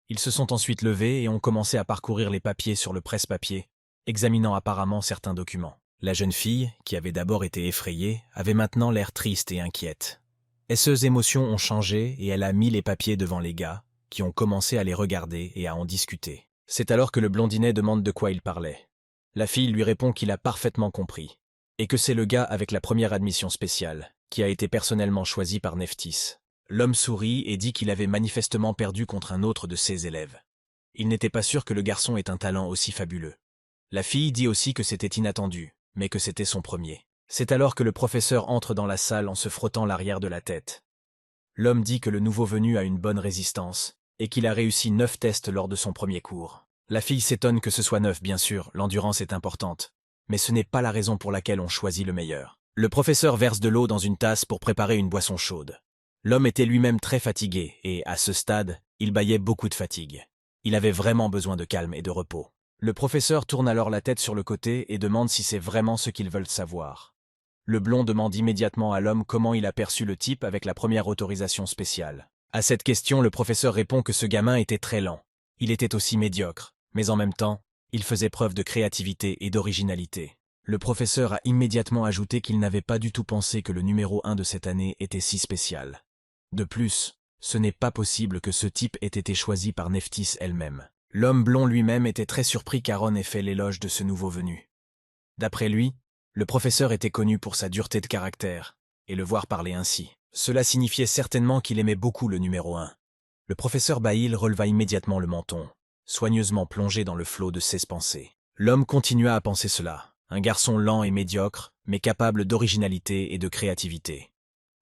Ils se sont ensuite levés et ont commencé à parcourir les papiers sur le presse-papier, examinant apparemment certains documents. La jeune fille, qui avait d'abord été effrayée, avait maintenant l'air triste et inquiète. Et ses émotions ont changé et elle a mis les papiers devant les gars, qui ont commencé à les regarder et à en discuter. C'est alors que le blondinet demande de quoi il parlait. La fille lui répond qu'il a parfaitement compris, et que c'est le gars avec la première admission spéciale, qui a été personnellement choisi par Nephthys. L'homme sourit et dit qu'il avait manifestement perdu contre un autre de ses élèves. Il n'était pas sûr que le garçon ait un talent aussi fabuleux. La fille dit aussi que c'était inattendu, mais que c'était son premier. C'est alors que le professeur entre dans la salle en se frottant l'arrière de la tête. L'homme dit que le nouveau venu a une bonne résistance, et qu'il a réussi 9 tests lors de son premier cours. La fille s'étonne que ce soit 9, bien sûr, l'endurance est importante. Mais ce n'est pas la raison pour laquelle on choisit le meilleur. Le professeur verse de l'eau dans une tasse pour préparer une boisson chaude. L'homme était lui-même très fatigué, et, à ce stade, il bâillait beaucoup de fatigue. Il avait vraiment besoin de calme et de repos. Le professeur tourne alors la tête sur le côté et demande si c'est vraiment ce qu'ils veulent savoir. Le blond demande immédiatement à l'homme comment il a perçu le type avec la première autorisation spéciale. À cette question, le professeur répond que ce gamin était très lent. Il était aussi médiocre, mais en même temps, il faisait preuve de créativité et d'originalité. Le professeur a immédiatement ajouté qu'il n'avait pas du tout pensé que le numéro 1 de cette année était si spécial. De plus, ce n'est pas possible que ce type ait été choisi par Nephthys elle-même. L'homme blond lui-même était très surpris qu'Aaron ait fait l'éloge de ce nouveau venu. D'après lui, le professeur était connu pour sa dureté de caractère, et le voir parler ainsi. Cela signifiait certainement qu'il aimait beaucoup le numéro 1. Le professeur Bail releva immédiatement le menton, soigneusement plongé dans le flot de ses pensées. L'homme continua à penser cela, un garçon lent et médiocre, mais capable d'originalité et de créativité.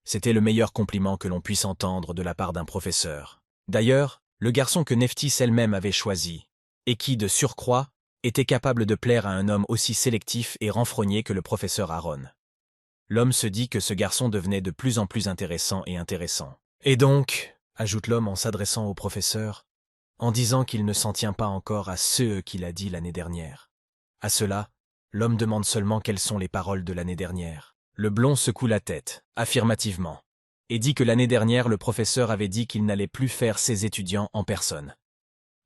C'était le meilleur compliment que l'on puisse entendre de la part d'un professeur. D'ailleurs, le garçon que Nephthys elle-même avait choisi, et qui, de surcroît, était capable de plaire à un homme aussi sélectif et renfrogné que le professeur Aaron. L'homme se dit que ce garçon devenait de plus en plus intéressant et intéressant. Et donc, ajoute l'homme en s'adressant au professeur, en disant qu'il ne s'en tient pas encore à ce qu'il a dit l'année dernière. À cela, l'homme demande seulement quelles sont les paroles de l'année dernière. Le blond secoue la tête, affirmativement, et dit que l'année dernière le professeur avait dit qu'il n'allait plus faire ses étudiants en personne.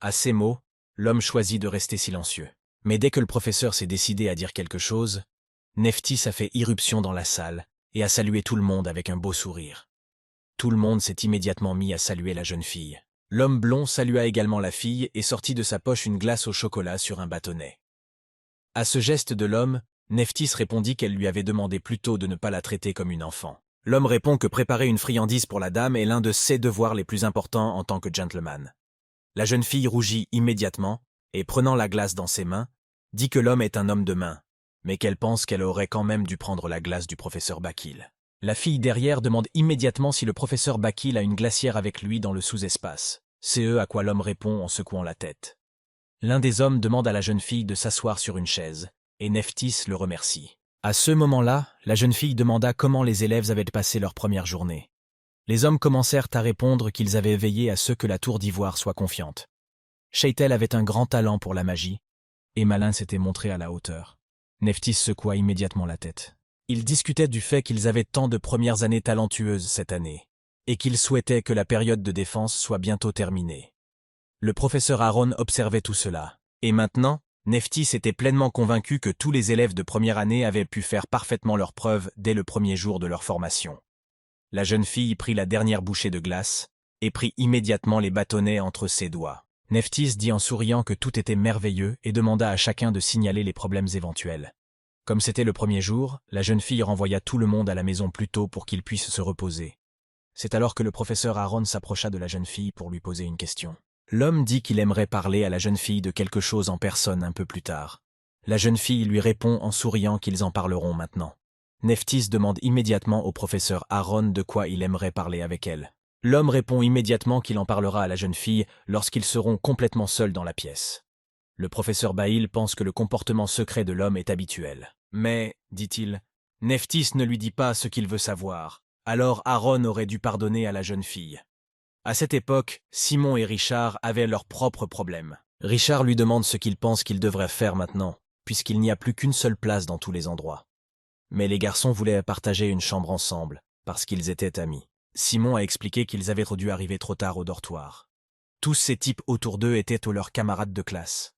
À ces mots, l'homme choisit de rester silencieux. Mais dès que le professeur s'est décidé à dire quelque chose, Nephthys a fait irruption dans la salle et a salué tout le monde avec un beau sourire. Tout le monde s'est immédiatement mis à saluer la jeune fille. L'homme blond salua également la fille et sortit de sa poche une glace au chocolat sur un bâtonnet. À ce geste de l'homme, Nephthys répondit qu'elle lui avait demandé plutôt de ne pas la traiter comme une enfant. L'homme répond que préparer une friandise pour la dame est l'un de ses devoirs les plus importants en tant que gentleman. La jeune fille rougit immédiatement et, prenant la glace dans ses mains, dit que l'homme est un homme de main, mais qu'elle pense qu'elle aurait quand même dû prendre la glace du professeur Bakil. La fille derrière demande immédiatement si le professeur Bakil a une glacière avec lui dans le sous-espace. C'est à quoi l'homme répond en secouant la tête. L'un des hommes demande à la jeune fille de s'asseoir sur une chaise, et Nephthys le remercie. À ce moment-là, la jeune fille demanda comment les élèves avaient passé leur première journée. Les hommes commencèrent à répondre qu'ils avaient veillé à ce que la tour d'ivoire soit confiante. Sheitel avait un grand talent pour la magie, et Malin s'était montré à la hauteur. Nephthys secoua immédiatement la tête. Ils discutaient du fait qu'ils avaient tant de premières années talentueuses cette année, et qu'ils souhaitaient que la période de défense soit bientôt terminée. Le professeur Aaron observait tout cela, et maintenant, Nephthys était pleinement convaincu que tous les élèves de première année avaient pu faire parfaitement leurs preuves dès le premier jour de leur formation. La jeune fille prit la dernière bouchée de glace, et prit immédiatement les bâtonnets entre ses doigts. Nephthys dit en souriant que tout était merveilleux et demanda à chacun de signaler les problèmes éventuels. Comme c'était le premier jour, la jeune fille renvoya tout le monde à la maison plus tôt pour qu'ils puissent se reposer. C'est alors que le professeur Aaron s'approcha de la jeune fille pour lui poser une question. L'homme dit qu'il aimerait parler à la jeune fille de quelque chose en personne un peu plus tard. La jeune fille lui répond en souriant qu'ils en parleront maintenant. Nephthys demande immédiatement au professeur Aaron de quoi il aimerait parler avec elle. L'homme répond immédiatement qu'il en parlera à la jeune fille lorsqu'ils seront complètement seuls dans la pièce. Le professeur Bail pense que le comportement secret de l'homme est habituel. Mais, dit-il, Nephthys ne lui dit pas ce qu'il veut savoir. Alors Aaron aurait dû pardonner à la jeune fille. À cette époque, Simon et Richard avaient leurs propres problèmes. Richard lui demande ce qu'il pense qu'il devrait faire maintenant, puisqu'il n'y a plus qu'une seule place dans tous les endroits. Mais les garçons voulaient partager une chambre ensemble, parce qu'ils étaient amis. Simon a expliqué qu'ils avaient dû arriver trop tard au dortoir. Tous ces types autour d'eux étaient leurs camarades de classe.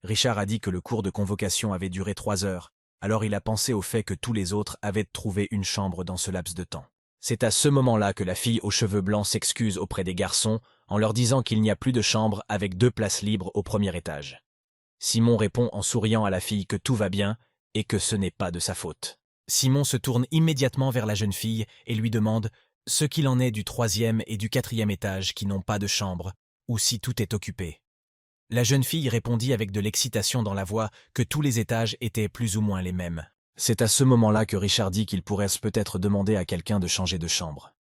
Richard a dit que le cours de convocation avait duré 3 heures, alors il a pensé au fait que tous les autres avaient trouvé une chambre dans ce laps de temps. C'est à ce moment-là que la fille aux cheveux blancs s'excuse auprès des garçons en leur disant qu'il n'y a plus de chambre avec 2 places libres au premier étage. Simon répond en souriant à la fille que tout va bien et que ce n'est pas de sa faute. Simon se tourne immédiatement vers la jeune fille et lui demande ce qu'il en est du 3e et du 4e étage qui n'ont pas de chambre, ou si tout est occupé. La jeune fille répondit avec de l'excitation dans la voix que tous les étages étaient plus ou moins les mêmes. C'est à ce moment-là que Richard dit qu'il pourrait peut-être demander à quelqu'un de changer de chambre.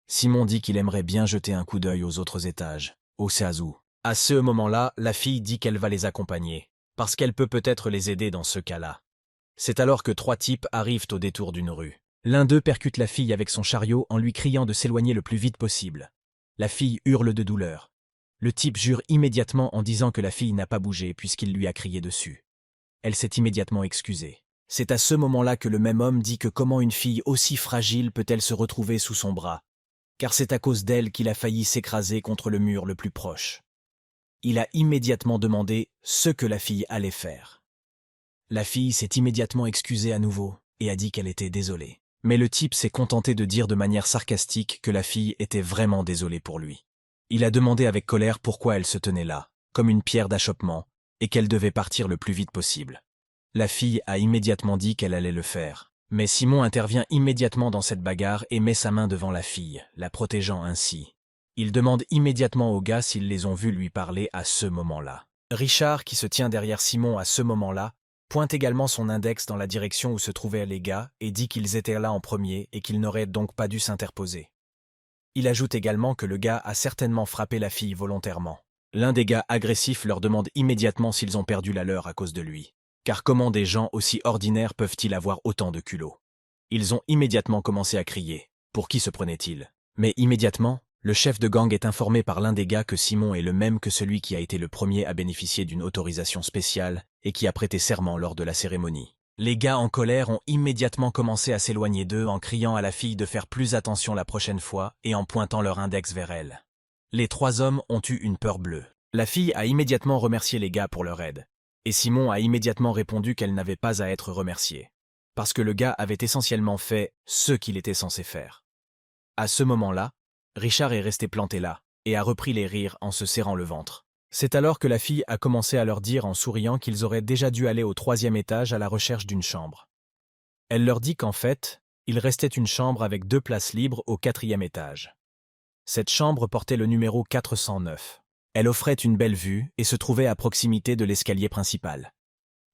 Simon dit qu'il aimerait bien jeter un coup d'œil aux autres étages, au Seazu. À ce moment-là, la fille dit qu'elle va les accompagner, parce qu'elle peut peut-être les aider dans ce cas-là. C'est alors que 3 types arrivent au détour d'une rue. L'un d'eux percute la fille avec son chariot en lui criant de s'éloigner le plus vite possible. La fille hurle de douleur. Le type jure immédiatement en disant que la fille n'a pas bougé puisqu'il lui a crié dessus. Elle s'est immédiatement excusée. C'est à ce moment-là que le même homme dit que comment une fille aussi fragile peut-elle se retrouver sous son bras, car c'est à cause d'elle qu'il a failli s'écraser contre le mur le plus proche. Il a immédiatement demandé ce que la fille allait faire. La fille s'est immédiatement excusée à nouveau et a dit qu'elle était désolée. Mais le type s'est contenté de dire de manière sarcastique que la fille était vraiment désolée pour lui. Il a demandé avec colère pourquoi elle se tenait là, comme une pierre d'achoppement, et qu'elle devait partir le plus vite possible. La fille a immédiatement dit qu'elle allait le faire. Mais Simon intervient immédiatement dans cette bagarre et met sa main devant la fille, la protégeant ainsi. Il demande immédiatement aux gars s'ils les ont vus lui parler à ce moment-là. Richard, qui se tient derrière Simon à ce moment-là, pointe également son index dans la direction où se trouvaient les gars et dit qu'ils étaient là en premier et qu'ils n'auraient donc pas dû s'interposer. Il ajoute également que le gars a certainement frappé la fille volontairement. L'un des gars agressifs leur demande immédiatement s'ils ont perdu la leur à cause de lui. Car comment des gens aussi ordinaires peuvent-ils avoir autant de culot? Ils ont immédiatement commencé à crier. Pour qui se prenait-il? Mais immédiatement, le chef de gang est informé par l'un des gars que Simon est le même que celui qui a été le premier à bénéficier d'une autorisation spéciale et qui a prêté serment lors de la cérémonie. Les gars en colère ont immédiatement commencé à s'éloigner d'eux en criant à la fille de faire plus attention la prochaine fois et en pointant leur index vers elle. Les 3 hommes ont eu une peur bleue. La fille a immédiatement remercié les gars pour leur aide. Et Simon a immédiatement répondu qu'elle n'avait pas à être remerciée, parce que le gars avait essentiellement fait ce qu'il était censé faire. À ce moment-là, Richard est resté planté là, et a repris les rires en se serrant le ventre. C'est alors que la fille a commencé à leur dire en souriant qu'ils auraient déjà dû aller au 3e étage à la recherche d'une chambre. Elle leur dit qu'en fait, il restait une chambre avec 2 places libres au 4e étage. Cette chambre portait le numéro 409. Elle offrait une belle vue et se trouvait à proximité de l'escalier principal.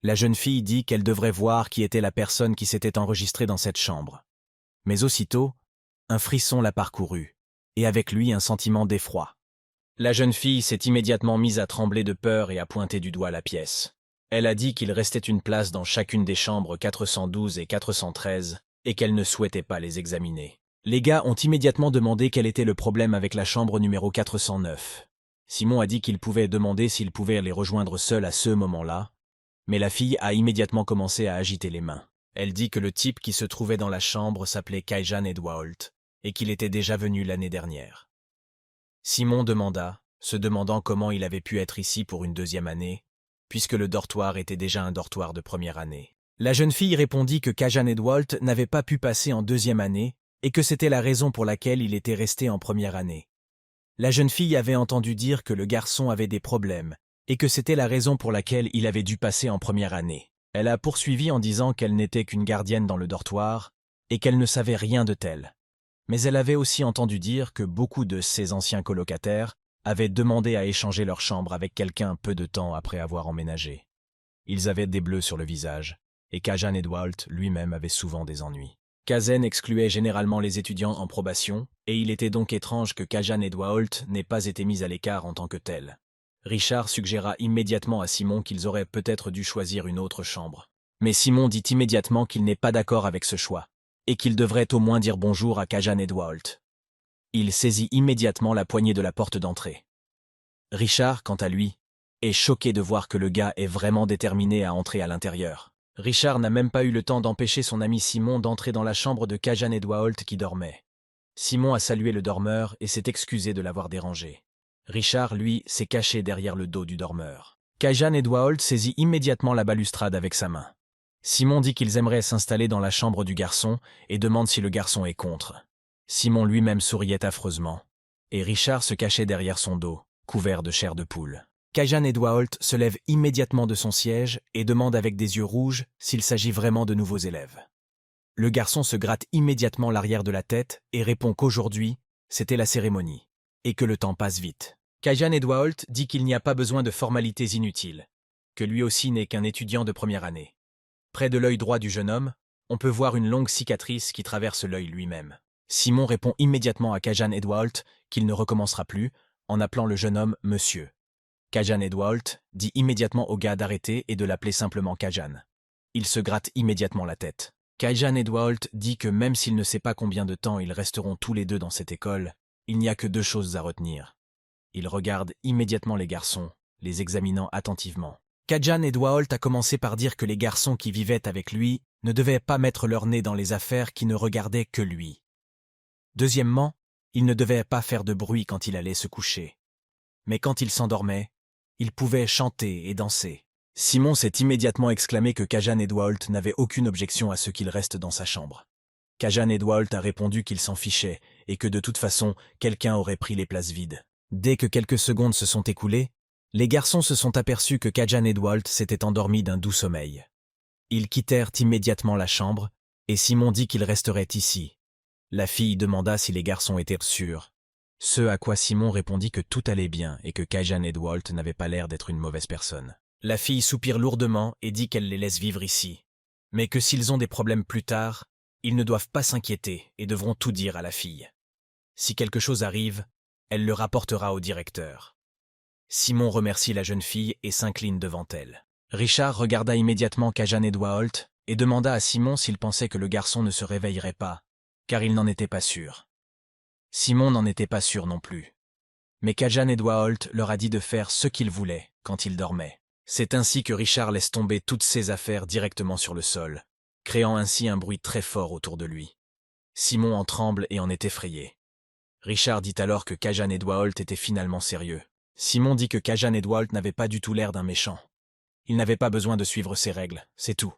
La jeune fille dit qu'elle devrait voir qui était la personne qui s'était enregistrée dans cette chambre. Mais aussitôt, un frisson l'a parcouru, et avec lui un sentiment d'effroi. La jeune fille s'est immédiatement mise à trembler de peur et à pointer du doigt la pièce. Elle a dit qu'il restait une place dans chacune des chambres 412 et 413 et qu'elle ne souhaitait pas les examiner. Les gars ont immédiatement demandé quel était le problème avec la chambre numéro 409. Simon a dit qu'il pouvait demander s'il pouvait les rejoindre seul à ce moment-là, mais la fille a immédiatement commencé à agiter les mains. Elle dit que le type qui se trouvait dans la chambre s'appelait Kaijan Edwaholt et qu'il était déjà venu l'année dernière. Simon demanda, se demandant comment il avait pu être ici pour une 2e année, puisque le dortoir était déjà un dortoir de 1re année. La jeune fille répondit que Kaijan Edwaholt n'avait pas pu passer en 2e année et que c'était la raison pour laquelle il était resté en 1re année. La jeune fille avait entendu dire que le garçon avait des problèmes et que c'était la raison pour laquelle il avait dû passer en 1re année. Elle a poursuivi en disant qu'elle n'était qu'une gardienne dans le dortoir et qu'elle ne savait rien de tel. Mais elle avait aussi entendu dire que beaucoup de ses anciens colocataires avaient demandé à échanger leur chambre avec quelqu'un peu de temps après avoir emménagé. Ils avaient des bleus sur le visage, et Kaijan Edwaholt lui-même avait souvent des ennuis. Kazen excluait généralement les étudiants en probation, et il était donc étrange que Kaijan Edwaholt n'ait pas été mis à l'écart en tant que tel. Richard suggéra immédiatement à Simon qu'ils auraient peut-être dû choisir une autre chambre. Mais Simon dit immédiatement qu'il n'est pas d'accord avec ce choix, et qu'il devrait au moins dire bonjour à Kaijan Edwaholt. Il saisit immédiatement la poignée de la porte d'entrée. Richard, quant à lui, est choqué de voir que le gars est vraiment déterminé à entrer à l'intérieur. Richard n'a même pas eu le temps d'empêcher son ami Simon d'entrer dans la chambre de Kaijan Edwaholt qui dormait. Simon a salué le dormeur et s'est excusé de l'avoir dérangé. Richard, lui, s'est caché derrière le dos du dormeur. Kaijan Edwaholt saisit immédiatement la balustrade avec sa main. Simon dit qu'ils aimeraient s'installer dans la chambre du garçon et demande si le garçon est contre. Simon lui-même souriait affreusement, et Richard se cachait derrière son dos, couvert de chair de poule. Kaijan Edwaholt se lève immédiatement de son siège et demande avec des yeux rouges s'il s'agit vraiment de nouveaux élèves. Le garçon se gratte immédiatement l'arrière de la tête et répond qu'aujourd'hui, c'était la cérémonie, et que le temps passe vite. Kaijan Edwaholt dit qu'il n'y a pas besoin de formalités inutiles, que lui aussi n'est qu'un étudiant de 1re année. Près de l'œil droit du jeune homme, on peut voir une longue cicatrice qui traverse l'œil lui-même. Simon répond immédiatement à Kajan Edwalt qu'il ne recommencera plus, en appelant le jeune homme « Monsieur ». Kajan Edwalt dit immédiatement au gars d'arrêter et de l'appeler simplement Kajan. Il se gratte immédiatement la tête. Kajan Edwalt dit que même s'il ne sait pas combien de temps ils resteront tous les deux dans cette école, il n'y a que deux choses à retenir. Il regarde immédiatement les garçons, les examinant attentivement. Kajan Edwalt a commencé par dire que les garçons qui vivaient avec lui ne devaient pas mettre leur nez dans les affaires qui ne regardaient que lui. Deuxièmement, ils ne devaient pas faire de bruit quand il allait se coucher. Mais quand il s'endormait, il pouvait chanter et danser. Simon s'est immédiatement exclamé que Kajan Edwalt n'avait aucune objection à ce qu'il reste dans sa chambre. Kajan Edwalt a répondu qu'il s'en fichait et que de toute façon, quelqu'un aurait pris les places vides. Dès que quelques secondes se sont écoulées, les garçons se sont aperçus que Kajan Edwalt s'était endormi d'un doux sommeil. Ils quittèrent immédiatement la chambre et Simon dit qu'il resterait ici. La fille demanda si les garçons étaient sûrs. Ce à quoi Simon répondit que tout allait bien et que Kajan Edwalt n'avait pas l'air d'être une mauvaise personne. La fille soupire lourdement et dit qu'elle les laisse vivre ici, mais que s'ils ont des problèmes plus tard, ils ne doivent pas s'inquiéter et devront tout dire à la fille. Si quelque chose arrive, elle le rapportera au directeur. Simon remercie la jeune fille et s'incline devant elle. Richard regarda immédiatement Kajan Edwalt et demanda à Simon s'il pensait que le garçon ne se réveillerait pas, car il n'en était pas sûr. Simon n'en était pas sûr non plus. Mais Kajan Edwalt leur a dit de faire ce qu'ils voulaient quand ils dormaient. C'est ainsi que Richard laisse tomber toutes ses affaires directement sur le sol, créant ainsi un bruit très fort autour de lui. Simon en tremble et en est effrayé. Richard dit alors que Kajan Edwalt était finalement sérieux. Simon dit que Kajan Edwalt n'avait pas du tout l'air d'un méchant. Il n'avait pas besoin de suivre ses règles, c'est tout.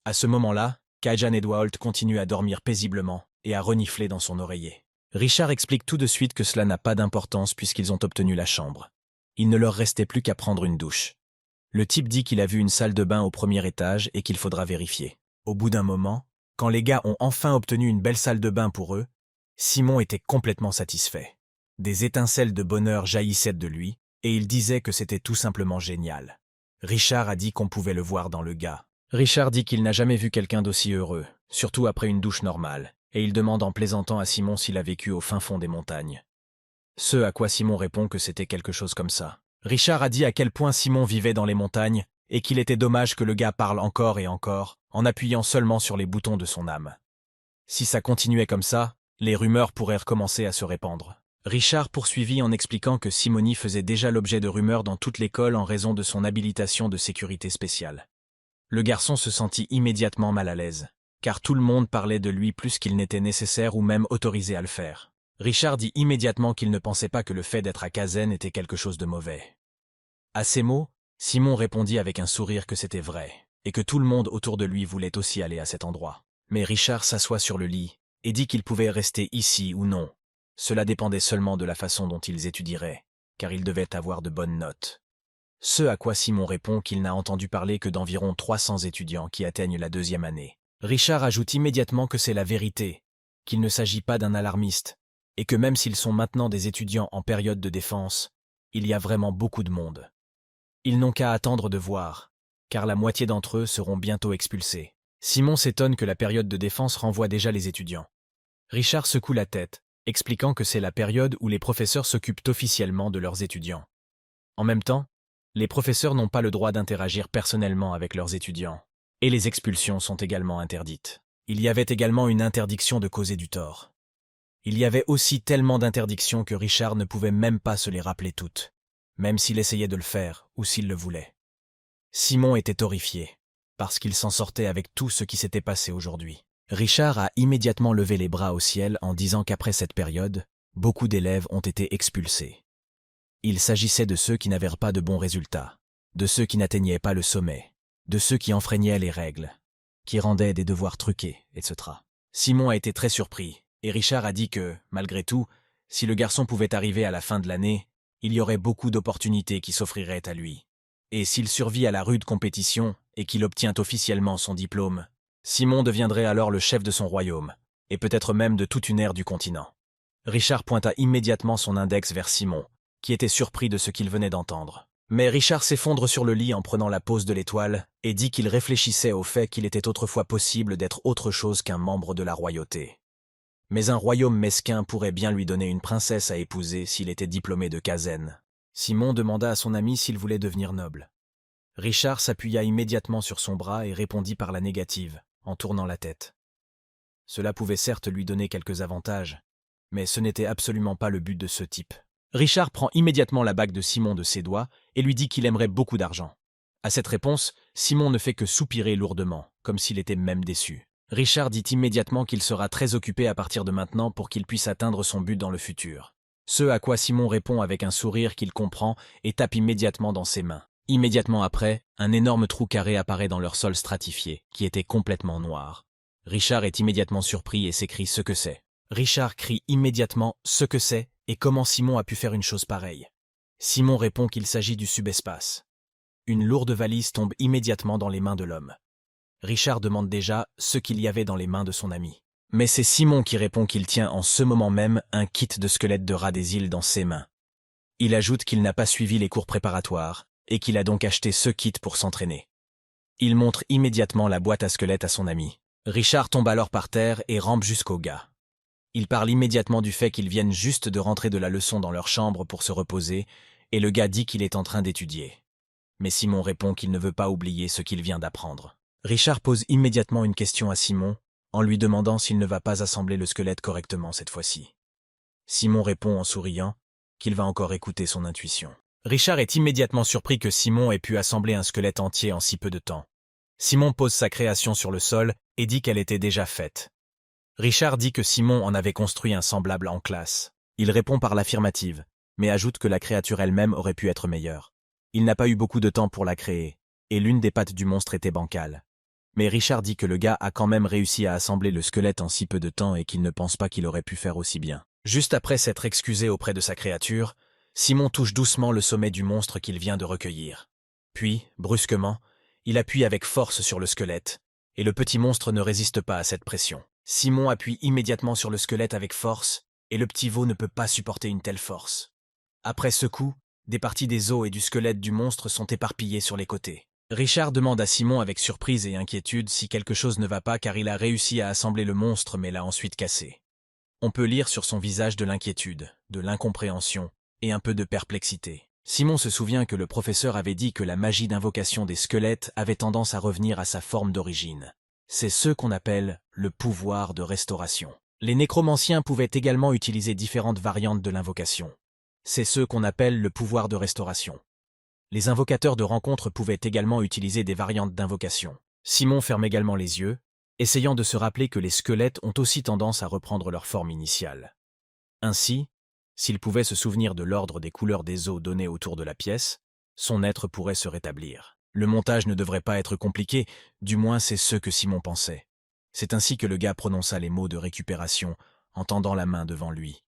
À ce moment-là, Kajan Edwalt continue à dormir paisiblement et à renifler dans son oreiller. Richard explique tout de suite que cela n'a pas d'importance puisqu'ils ont obtenu la chambre. Il ne leur restait plus qu'à prendre une douche. Le type dit qu'il a vu une salle de bain au premier étage et qu'il faudra vérifier. Au bout d'un moment, quand les gars ont enfin obtenu une belle salle de bain pour eux, Simon était complètement satisfait. Des étincelles de bonheur jaillissaient de lui et il disait que c'était tout simplement génial. Richard a dit qu'on pouvait le voir dans le gars. Richard dit qu'il n'a jamais vu quelqu'un d'aussi heureux, surtout après une douche normale, et il demande en plaisantant à Simon s'il a vécu au fin fond des montagnes. Ce à quoi Simon répond que c'était quelque chose comme ça. Richard a dit à quel point Simon vivait dans les montagnes et qu'il était dommage que le gars parle encore et encore, en appuyant seulement sur les boutons de son âme. Si ça continuait comme ça, les rumeurs pourraient recommencer à se répandre. Richard poursuivit en expliquant que Simony faisait déjà l'objet de rumeurs dans toute l'école en raison de son habilitation de sécurité spéciale. Le garçon se sentit immédiatement mal à l'aise, car tout le monde parlait de lui plus qu'il n'était nécessaire ou même autorisé à le faire. Richard dit immédiatement qu'il ne pensait pas que le fait d'être à Kazen était quelque chose de mauvais. À ces mots, Simon répondit avec un sourire que c'était vrai, et que tout le monde autour de lui voulait aussi aller à cet endroit. Mais Richard s'assoit sur le lit et dit qu'il pouvait rester ici ou non. Cela dépendait seulement de la façon dont ils étudieraient, car ils devaient avoir de bonnes notes. Ce à quoi Simon répond qu'il n'a entendu parler que d'environ 300 étudiants qui atteignent la 2e année. Richard ajoute immédiatement que c'est la vérité, qu'il ne s'agit pas d'un alarmiste, et que même s'ils sont maintenant des étudiants en période de défense, il y a vraiment beaucoup de monde. Ils n'ont qu'à attendre de voir, car la moitié d'entre eux seront bientôt expulsés. Simon s'étonne que la période de défense renvoie déjà les étudiants. Richard secoue la tête, expliquant que c'est la période où les professeurs s'occupent officiellement de leurs étudiants. En même temps, les professeurs n'ont pas le droit d'interagir personnellement avec leurs étudiants, et les expulsions sont également interdites. Il y avait également une interdiction de causer du tort. Il y avait aussi tellement d'interdictions que Richard ne pouvait même pas se les rappeler toutes, même s'il essayait de le faire ou s'il le voulait. Simon était horrifié, parce qu'il s'en sortait avec tout ce qui s'était passé aujourd'hui. Richard a immédiatement levé les bras au ciel en disant qu'après cette période, beaucoup d'élèves ont été expulsés. Il s'agissait de ceux qui n'avaient pas de bons résultats, de ceux qui n'atteignaient pas le sommet, de ceux qui enfreignaient les règles, qui rendaient des devoirs truqués, etc. Simon a été très surpris, et Richard a dit que, malgré tout, si le garçon pouvait arriver à la fin de l'année, il y aurait beaucoup d'opportunités qui s'offriraient à lui. Et s'il survit à la rude compétition et qu'il obtient officiellement son diplôme, Simon deviendrait alors le chef de son royaume, et peut-être même de toute une ère du continent. Richard pointa immédiatement son index vers Simon, qui était surpris de ce qu'il venait d'entendre. Mais Richard s'effondre sur le lit en prenant la pose de l'étoile et dit qu'il réfléchissait au fait qu'il était autrefois possible d'être autre chose qu'un membre de la royauté. Mais un royaume mesquin pourrait bien lui donner une princesse à épouser s'il était diplômé de Kazen. Simon demanda à son ami s'il voulait devenir noble. Richard s'appuya immédiatement sur son bras et répondit par la négative, en tournant la tête. Cela pouvait certes lui donner quelques avantages, mais ce n'était absolument pas le but de ce type. Richard prend immédiatement la bague de Simon de ses doigts et lui dit qu'il aimerait beaucoup d'argent. À cette réponse, Simon ne fait que soupirer lourdement, comme s'il était même déçu. Richard dit immédiatement qu'il sera très occupé à partir de maintenant pour qu'il puisse atteindre son but dans le futur. Ce à quoi Simon répond avec un sourire qu'il comprend et tape immédiatement dans ses mains. Immédiatement après, un énorme trou carré apparaît dans leur sol stratifié, qui était complètement noir. Richard est immédiatement surpris et s'écrie ce que c'est. Richard crie immédiatement ce que c'est et comment Simon a pu faire une chose pareille. Simon répond qu'il s'agit du subespace. Une lourde valise tombe immédiatement dans les mains de l'homme. Richard demande déjà ce qu'il y avait dans les mains de son ami. Mais c'est Simon qui répond qu'il tient en ce moment même un kit de squelette de rat des îles dans ses mains. Il ajoute qu'il n'a pas suivi les cours préparatoires et qu'il a donc acheté ce kit pour s'entraîner. Il montre immédiatement la boîte à squelette à son ami. Richard tombe alors par terre et rampe jusqu'au gars. Il parle immédiatement du fait qu'ils viennent juste de rentrer de la leçon dans leur chambre pour se reposer, et le gars dit qu'il est en train d'étudier. Mais Simon répond qu'il ne veut pas oublier ce qu'il vient d'apprendre. Richard pose immédiatement une question à Simon, en lui demandant s'il ne va pas assembler le squelette correctement cette fois-ci. Simon répond en souriant qu'il va encore écouter son intuition. Richard est immédiatement surpris que Simon ait pu assembler un squelette entier en si peu de temps. Simon pose sa création sur le sol et dit qu'elle était déjà faite. Richard dit que Simon en avait construit un semblable en classe. Il répond par l'affirmative, mais ajoute que la créature elle-même aurait pu être meilleure. Il n'a pas eu beaucoup de temps pour la créer, et l'une des pattes du monstre était bancale. Mais Richard dit que le gars a quand même réussi à assembler le squelette en si peu de temps et qu'il ne pense pas qu'il aurait pu faire aussi bien. Juste après s'être excusé auprès de sa créature, Simon touche doucement le sommet du monstre qu'il vient de recueillir. Puis, brusquement, il appuie avec force sur le squelette, et le petit monstre ne résiste pas à cette pression. Simon appuie immédiatement sur le squelette avec force, et le petit veau ne peut pas supporter une telle force. Après ce coup, des parties des os et du squelette du monstre sont éparpillées sur les côtés. Richard demande à Simon avec surprise et inquiétude si quelque chose ne va pas car il a réussi à assembler le monstre mais l'a ensuite cassé. On peut lire sur son visage de l'inquiétude, de l'incompréhension et un peu de perplexité. Simon se souvient que le professeur avait dit que la magie d'invocation des squelettes avait tendance à revenir à sa forme d'origine. C'est ce qu'on appelle le pouvoir de restauration. Les nécromanciens pouvaient également utiliser différentes variantes de l'invocation. C'est ce qu'on appelle le pouvoir de restauration. Les invocateurs de rencontres pouvaient également utiliser des variantes d'invocation. Simon ferme également les yeux, essayant de se rappeler que les squelettes ont aussi tendance à reprendre leur forme initiale. Ainsi, s'il pouvait se souvenir de l'ordre des couleurs des os donnés autour de la pièce, son être pourrait se rétablir. Le montage ne devrait pas être compliqué, du moins c'est ce que Simon pensait. C'est ainsi que le gars prononça les mots de récupération, en tendant la main devant lui.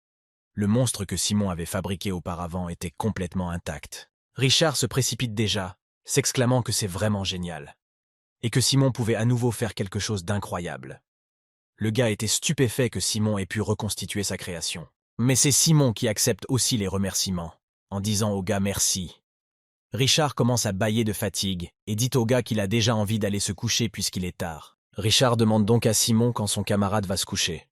Le monstre que Simon avait fabriqué auparavant était complètement intact. Richard se précipite déjà, s'exclamant que c'est vraiment génial, et que Simon pouvait à nouveau faire quelque chose d'incroyable. Le gars était stupéfait que Simon ait pu reconstituer sa création. Mais c'est Simon qui accepte aussi les remerciements, en disant au gars merci. Richard commence à bâiller de fatigue et dit au gars qu'il a déjà envie d'aller se coucher puisqu'il est tard. Richard demande donc à Simon quand son camarade va se coucher.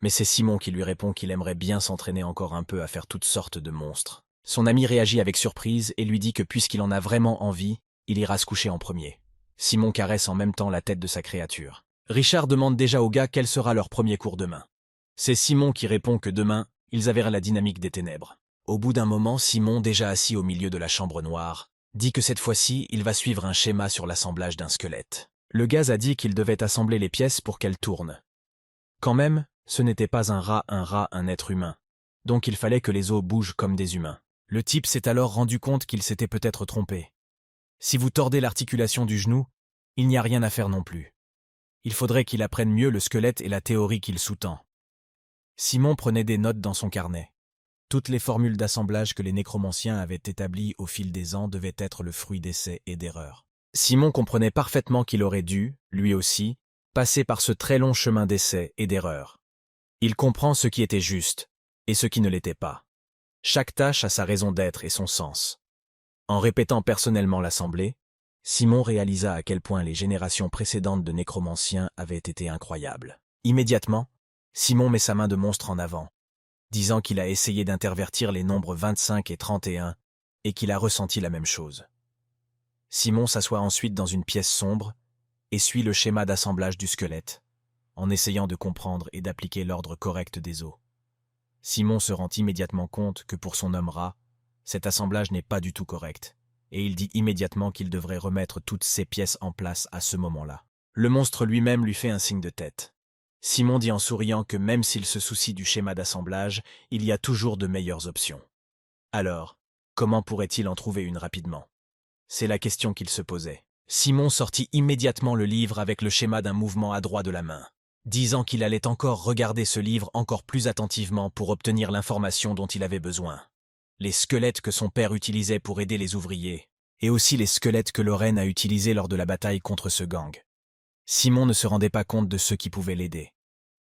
Mais c'est Simon qui lui répond qu'il aimerait bien s'entraîner encore un peu à faire toutes sortes de monstres. Son ami réagit avec surprise et lui dit que puisqu'il en a vraiment envie, il ira se coucher en premier. Simon caresse en même temps la tête de sa créature. Richard demande déjà au gars quel sera leur premier cours demain. C'est Simon qui répond que demain, ils avaient la dynamique des ténèbres. Au bout d'un moment, Simon, déjà assis au milieu de la chambre noire, dit que cette fois-ci, il va suivre un schéma sur l'assemblage d'un squelette. Le gaz a dit qu'il devait assembler les pièces pour qu'elles tournent. Quand même, ce n'était pas un rat, un être humain. Donc il fallait que les os bougent comme des humains. Le type s'est alors rendu compte qu'il s'était peut-être trompé. Si vous tordez l'articulation du genou, il n'y a rien à faire non plus. Il faudrait qu'il apprenne mieux le squelette et la théorie qu'il sous-tend. Simon prenait des notes dans son carnet. Toutes les formules d'assemblage que les nécromanciens avaient établies au fil des ans devaient être le fruit d'essais et d'erreurs. Simon comprenait parfaitement qu'il aurait dû, lui aussi, passer par ce très long chemin d'essais et d'erreurs. Il comprend ce qui était juste et ce qui ne l'était pas. Chaque tâche a sa raison d'être et son sens. En répétant personnellement l'assemblée, Simon réalisa à quel point les générations précédentes de nécromanciens avaient été incroyables. Immédiatement, Simon met sa main de monstre en avant, disant qu'il a essayé d'intervertir les nombres 25 et 31 et qu'il a ressenti la même chose. Simon s'assoit ensuite dans une pièce sombre et suit le schéma d'assemblage du squelette, en essayant de comprendre et d'appliquer l'ordre correct des os. Simon se rend immédiatement compte que pour son homme rat, cet assemblage n'est pas du tout correct, et il dit immédiatement qu'il devrait remettre toutes ces pièces en place à ce moment-là. Le monstre lui-même lui fait un signe de tête. Simon dit en souriant que même s'il se soucie du schéma d'assemblage, il y a toujours de meilleures options. Alors, comment pourrait-il en trouver une rapidement? C'est la question qu'il se posait. Simon sortit immédiatement le livre avec le schéma d'un mouvement adroit de la main, disant qu'il allait encore regarder ce livre encore plus attentivement pour obtenir l'information dont il avait besoin. Les squelettes que son père utilisait pour aider les ouvriers, et aussi les squelettes que Lorraine a utilisés lors de la bataille contre ce gang. Simon ne se rendait pas compte de ceux qui pouvaient l'aider,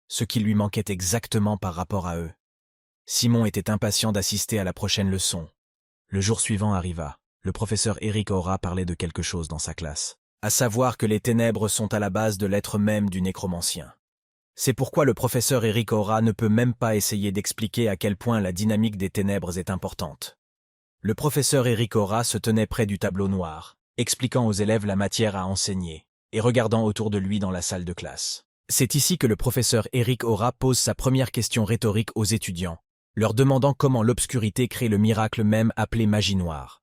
ce qui lui manquait exactement par rapport à eux. Simon était impatient d'assister à la prochaine leçon. Le jour suivant arriva. Le professeur Eric Aura parlait de quelque chose dans sa classe, à savoir que les ténèbres sont à la base de l'être même du nécromancien. C'est pourquoi le professeur Eric Aura ne peut même pas essayer d'expliquer à quel point la dynamique des ténèbres est importante. Le professeur Eric Aura se tenait près du tableau noir, expliquant aux élèves la matière à enseigner, et regardant autour de lui dans la salle de classe. C'est ici que le professeur Eric Aura pose sa première question rhétorique aux étudiants, leur demandant comment l'obscurité crée le miracle même appelé magie noire.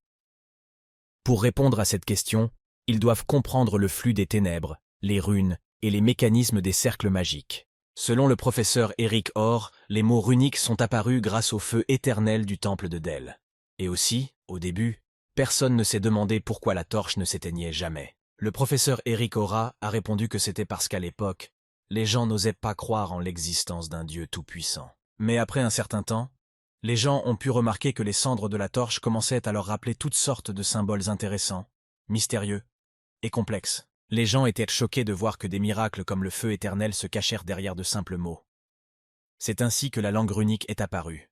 Pour répondre à cette question, ils doivent comprendre le flux des ténèbres, les runes et les mécanismes des cercles magiques. Selon le professeur Eric Orr, les mots runiques sont apparus grâce au feu éternel du temple de Dell. Et aussi, au début, personne ne s'est demandé pourquoi la torche ne s'éteignait jamais. Le professeur Eric Aura a répondu que c'était parce qu'à l'époque, les gens n'osaient pas croire en l'existence d'un Dieu tout-puissant. Mais après un certain temps, les gens ont pu remarquer que les cendres de la torche commençaient à leur rappeler toutes sortes de symboles intéressants, mystérieux et complexes. Les gens étaient choqués de voir que des miracles comme le feu éternel se cachèrent derrière de simples mots. C'est ainsi que la langue runique est apparue.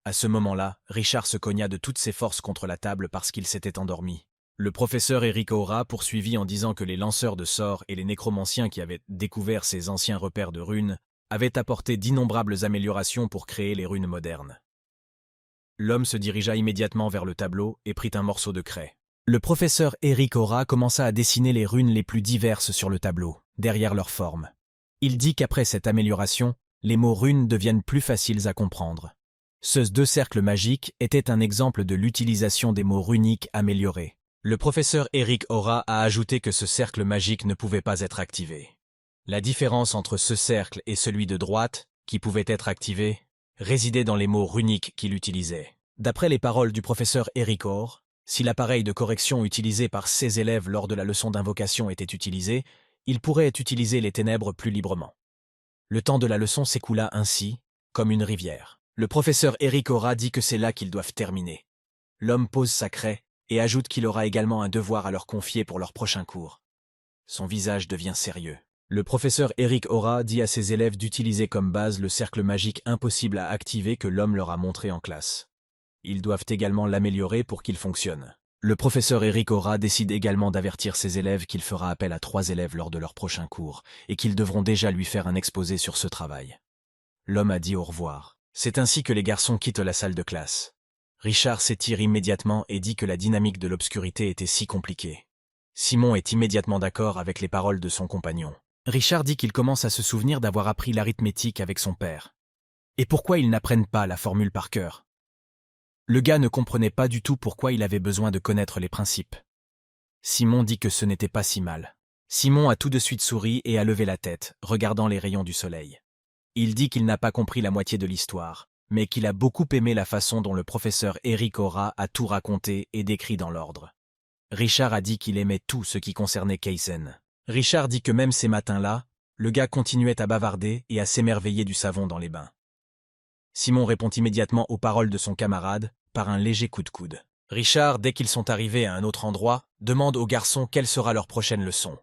À ce moment-là, Richard se cogna de toutes ses forces contre la table parce qu'il s'était endormi. Le professeur Eric Aura poursuivit en disant que les lanceurs de sorts et les nécromanciens qui avaient découvert ces anciens repères de runes avaient apporté d'innombrables améliorations pour créer les runes modernes. L'homme se dirigea immédiatement vers le tableau et prit un morceau de craie. Le professeur Eric Aura commença à dessiner les runes les plus diverses sur le tableau, derrière leur forme. Il dit qu'après cette amélioration, les mots runes deviennent plus faciles à comprendre. Ces deux cercles magiques étaient un exemple de l'utilisation des mots runiques améliorés. Le professeur Eric Aura a ajouté que ce cercle magique ne pouvait pas être activé. La différence entre ce cercle et celui de droite, qui pouvait être activé, résidait dans les mots runiques qu'il utilisait. D'après les paroles du professeur Eric Orr, si l'appareil de correction utilisé par ses élèves lors de la leçon d'invocation était utilisé, il pourrait utiliser les ténèbres plus librement. Le temps de la leçon s'écoula ainsi, comme une rivière. Le professeur Eric Aura dit que c'est là qu'ils doivent terminer. L'homme pose sa craie et ajoute qu'il aura également un devoir à leur confier pour leur prochain cours. Son visage devient sérieux. Le professeur Eric Aura dit à ses élèves d'utiliser comme base le cercle magique impossible à activer que l'homme leur a montré en classe. Ils doivent également l'améliorer pour qu'il fonctionne. Le professeur Eric Aura décide également d'avertir ses élèves qu'il fera appel à 3 élèves lors de leur prochain cours et qu'ils devront déjà lui faire un exposé sur ce travail. L'homme a dit au revoir. C'est ainsi que les garçons quittent la salle de classe. Richard s'étire immédiatement et dit que la dynamique de l'obscurité était si compliquée. Simon est immédiatement d'accord avec les paroles de son compagnon. Richard dit qu'il commence à se souvenir d'avoir appris l'arithmétique avec son père. Et pourquoi ils n'apprennent pas la formule par cœur? Le gars ne comprenait pas du tout pourquoi il avait besoin de connaître les principes. Simon dit que ce n'était pas si mal. Simon a tout de suite souri et a levé la tête, regardant les rayons du soleil. Il dit qu'il n'a pas compris la moitié de l'histoire, mais qu'il a beaucoup aimé la façon dont le professeur Eric Aura a tout raconté et décrit dans l'ordre. Richard a dit qu'il aimait tout ce qui concernait Kaysen. Richard dit que même ces matins-là, le gars continuait à bavarder et à s'émerveiller du savon dans les bains. Simon répond immédiatement aux paroles de son camarade par un léger coup de coude. Richard, dès qu'ils sont arrivés à un autre endroit, demande aux garçons quelle sera leur prochaine leçon.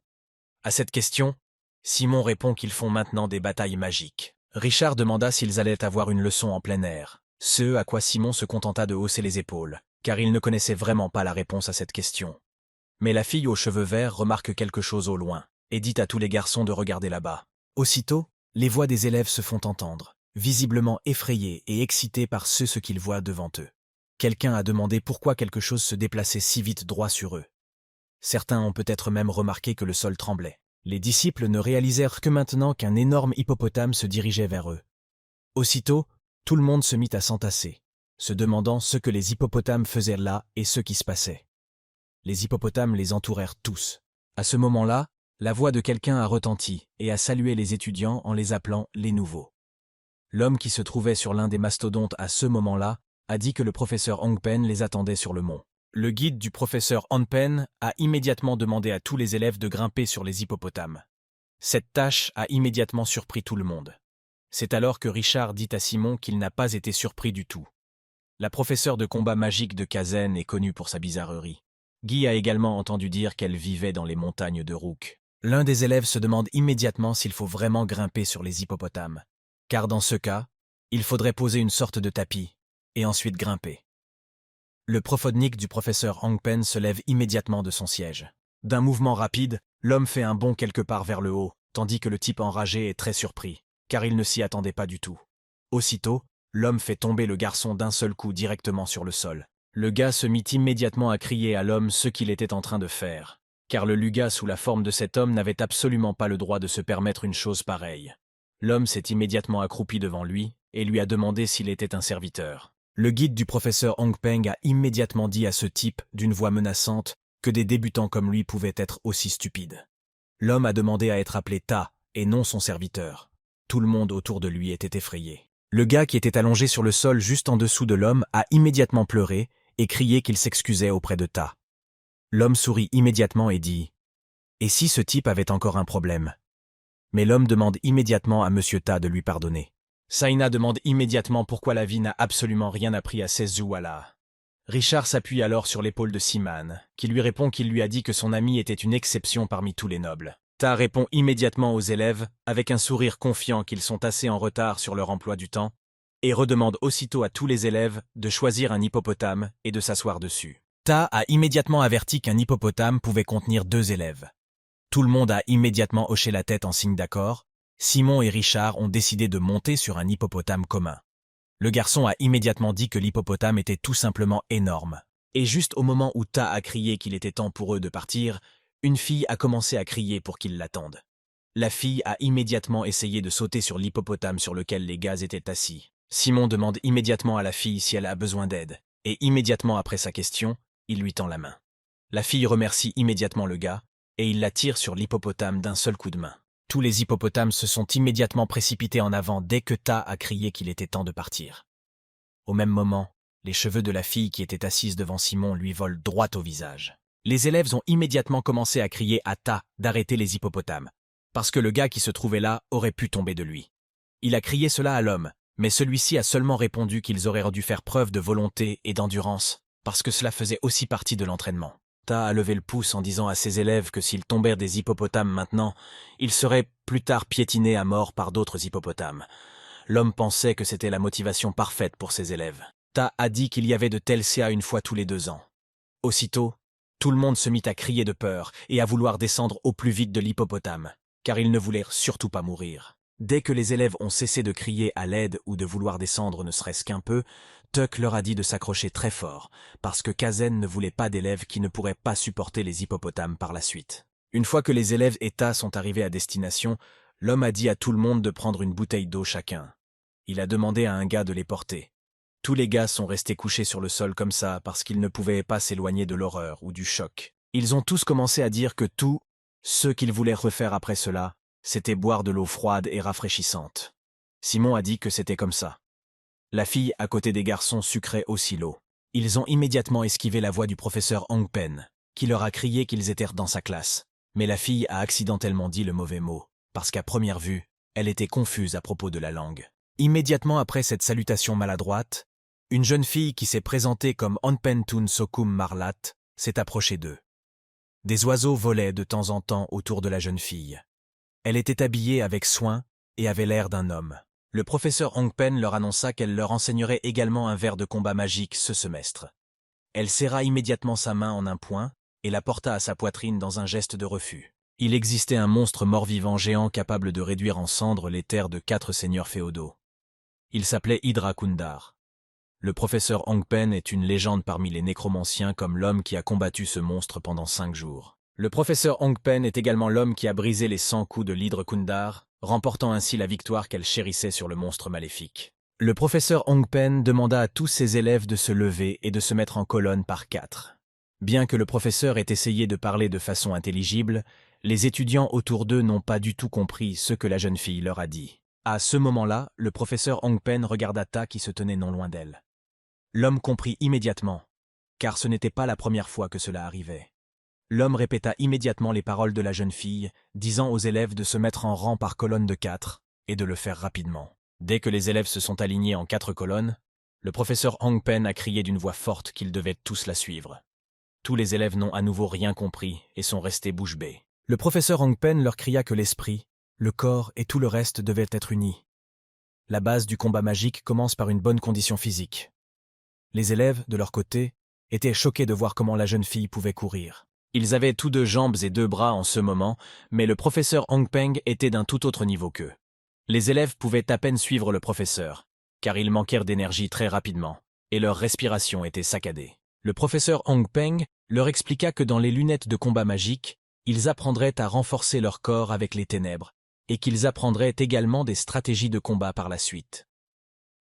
À cette question, Simon répond qu'ils font maintenant des batailles magiques. Richard demanda s'ils allaient avoir une leçon en plein air, ce à quoi Simon se contenta de hausser les épaules, car il ne connaissait vraiment pas la réponse à cette question. Mais la fille aux cheveux verts remarque quelque chose au loin, et dit à tous les garçons de regarder là-bas. Aussitôt, les voix des élèves se font entendre, visiblement effrayés et excités par ce qu'ils voient devant eux. Quelqu'un a demandé pourquoi quelque chose se déplaçait si vite droit sur eux. Certains ont peut-être même remarqué que le sol tremblait. Les disciples ne réalisèrent que maintenant qu'un énorme hippopotame se dirigeait vers eux. Aussitôt, tout le monde se mit à s'entasser, se demandant ce que les hippopotames faisaient là et ce qui se passait. Les hippopotames les entourèrent tous. À ce moment-là, la voix de quelqu'un a retenti et a salué les étudiants en les appelant les nouveaux. L'homme qui se trouvait sur l'un des mastodontes à ce moment-là a dit que le professeur Hongpen les attendait sur le mont. Le guide du professeur Hongpen a immédiatement demandé à tous les élèves de grimper sur les hippopotames. Cette tâche a immédiatement surpris tout le monde. C'est alors que Richard dit à Simon qu'il n'a pas été surpris du tout. La professeure de combat magique de Kazen est connue pour sa bizarrerie. Guy a également entendu dire qu'elle vivait dans les montagnes de Rook. L'un des élèves se demande immédiatement s'il faut vraiment grimper sur les hippopotames, car dans ce cas, il faudrait poser une sorte de tapis, et ensuite grimper. Le prophonique du professeur Hongpen se lève immédiatement de son siège. D'un mouvement rapide, l'homme fait un bond quelque part vers le haut, tandis que le type enragé est très surpris, car il ne s'y attendait pas du tout. Aussitôt, l'homme fait tomber le garçon d'un seul coup directement sur le sol. Le gars se mit immédiatement à crier à l'homme ce qu'il était en train de faire, car le Luga sous la forme de cet homme n'avait absolument pas le droit de se permettre une chose pareille. L'homme s'est immédiatement accroupi devant lui et lui a demandé s'il était un serviteur. Le guide du professeur Hongpeng a immédiatement dit à ce type, d'une voix menaçante, que des débutants comme lui pouvaient être aussi stupides. L'homme a demandé à être appelé Ta, et non son serviteur. Tout le monde autour de lui était effrayé. Le gars qui était allongé sur le sol juste en dessous de l'homme a immédiatement pleuré et crié qu'il s'excusait auprès de Ta. L'homme sourit immédiatement et dit « Et si ce type avait encore un problème ?» Mais l'homme demande immédiatement à Monsieur Ta de lui pardonner. Saina demande immédiatement pourquoi la vie n'a absolument rien appris à Sezuala. Richard s'appuie alors sur l'épaule de Siman, qui lui répond qu'il lui a dit que son ami était une exception parmi tous les nobles. Ta répond immédiatement aux élèves, avec un sourire confiant qu'ils sont assez en retard sur leur emploi du temps, et redemande aussitôt à tous les élèves de choisir un hippopotame et de s'asseoir dessus. Ta a immédiatement averti qu'un hippopotame pouvait contenir 2 élèves. Tout le monde a immédiatement hoché la tête en signe d'accord. Simon et Richard ont décidé de monter sur un hippopotame commun. Le garçon a immédiatement dit que l'hippopotame était tout simplement énorme. Et juste au moment où Ta a crié qu'il était temps pour eux de partir, une fille a commencé à crier pour qu'ils l'attendent. La fille a immédiatement essayé de sauter sur l'hippopotame sur lequel les gars étaient assis. Simon demande immédiatement à la fille si elle a besoin d'aide, et immédiatement après sa question, il lui tend la main. La fille remercie immédiatement le gars, et il la tire sur l'hippopotame d'un seul coup de main. Tous les hippopotames se sont immédiatement précipités en avant dès que Ta a crié qu'il était temps de partir. Au même moment, les cheveux de la fille qui était assise devant Simon lui volent droit au visage. Les élèves ont immédiatement commencé à crier à Ta d'arrêter les hippopotames, parce que le gars qui se trouvait là aurait pu tomber de lui. Il a crié cela à l'homme, mais celui-ci a seulement répondu qu'ils auraient dû faire preuve de volonté et d'endurance, parce que cela faisait aussi partie de l'entraînement. Ta a levé le pouce en disant à ses élèves que s'ils tombèrent des hippopotames maintenant, ils seraient plus tard piétinés à mort par d'autres hippopotames. L'homme pensait que c'était la motivation parfaite pour ses élèves. Ta a dit qu'il y avait de tels CA une fois tous les 2 ans. Aussitôt, tout le monde se mit à crier de peur et à vouloir descendre au plus vite de l'hippopotame, car ils ne voulaient surtout pas mourir. Dès que les élèves ont cessé de crier à l'aide ou de vouloir descendre ne serait-ce qu'un peu, Tuck leur a dit de s'accrocher très fort, parce que Kazen ne voulait pas d'élèves qui ne pourraient pas supporter les hippopotames par la suite. Une fois que les élèves et Ta sont arrivés à destination, l'homme a dit à tout le monde de prendre une bouteille d'eau chacun. Il a demandé à un gars de les porter. Tous les gars sont restés couchés sur le sol comme ça parce qu'ils ne pouvaient pas s'éloigner de l'horreur ou du choc. Ils ont tous commencé à dire que tout ce qu'ils voulaient refaire après cela, c'était boire de l'eau froide et rafraîchissante. Simon a dit que c'était comme ça. La fille à côté des garçons sucrait aussi l'eau. Ils ont immédiatement esquivé la voix du professeur Hongpen, qui leur a crié qu'ils étaient dans sa classe. Mais la fille a accidentellement dit le mauvais mot, parce qu'à première vue, elle était confuse à propos de la langue. Immédiatement après cette salutation maladroite, une jeune fille qui s'est présentée comme Onpentun Sokum Marlat s'est approchée d'eux. Des oiseaux volaient de temps en temps autour de la jeune fille. Elle était habillée avec soin et avait l'air d'un homme. Le professeur Hongpen leur annonça qu'elle leur enseignerait également un vers de combat magique ce semestre. Elle serra immédiatement sa main en un poing et la porta à sa poitrine dans un geste de refus. Il existait un monstre mort-vivant géant capable de réduire en cendres les terres de 4 seigneurs féodaux. Il s'appelait Hydra Kundar. Le professeur Ongpen est une légende parmi les nécromanciens comme l'homme qui a combattu ce monstre pendant 5 jours. Le professeur Ongpen est également l'homme qui a brisé les 100 coups de l'Hydre Kundar, remportant ainsi la victoire qu'elle chérissait sur le monstre maléfique. Le professeur Ongpen demanda à tous ses élèves de se lever et de se mettre en colonne par 4. Bien que le professeur ait essayé de parler de façon intelligible, les étudiants autour d'eux n'ont pas du tout compris ce que la jeune fille leur a dit. À ce moment-là, le professeur Ongpen regarda Ta qui se tenait non loin d'elle. L'homme comprit immédiatement, car ce n'était pas la première fois que cela arrivait. L'homme répéta immédiatement les paroles de la jeune fille, disant aux élèves de se mettre en rang par colonne de 4 et de le faire rapidement. Dès que les élèves se sont alignés en 4 colonnes, le professeur Ongpen a crié d'une voix forte qu'ils devaient tous la suivre. Tous les élèves n'ont à nouveau rien compris et sont restés bouche bée. Le professeur Ongpen leur cria que l'esprit, le corps et tout le reste devaient être unis. La base du combat magique commence par une bonne condition physique. Les élèves, de leur côté, étaient choqués de voir comment la jeune fille pouvait courir. Ils avaient tous 2 jambes et 2 bras en ce moment, mais le professeur Ongpeng était d'un tout autre niveau qu'eux. Les élèves pouvaient à peine suivre le professeur, car ils manquèrent d'énergie très rapidement, et leur respiration était saccadée. Le professeur Ongpeng leur expliqua que dans les lunettes de combat magique, ils apprendraient à renforcer leur corps avec les ténèbres, et qu'ils apprendraient également des stratégies de combat par la suite.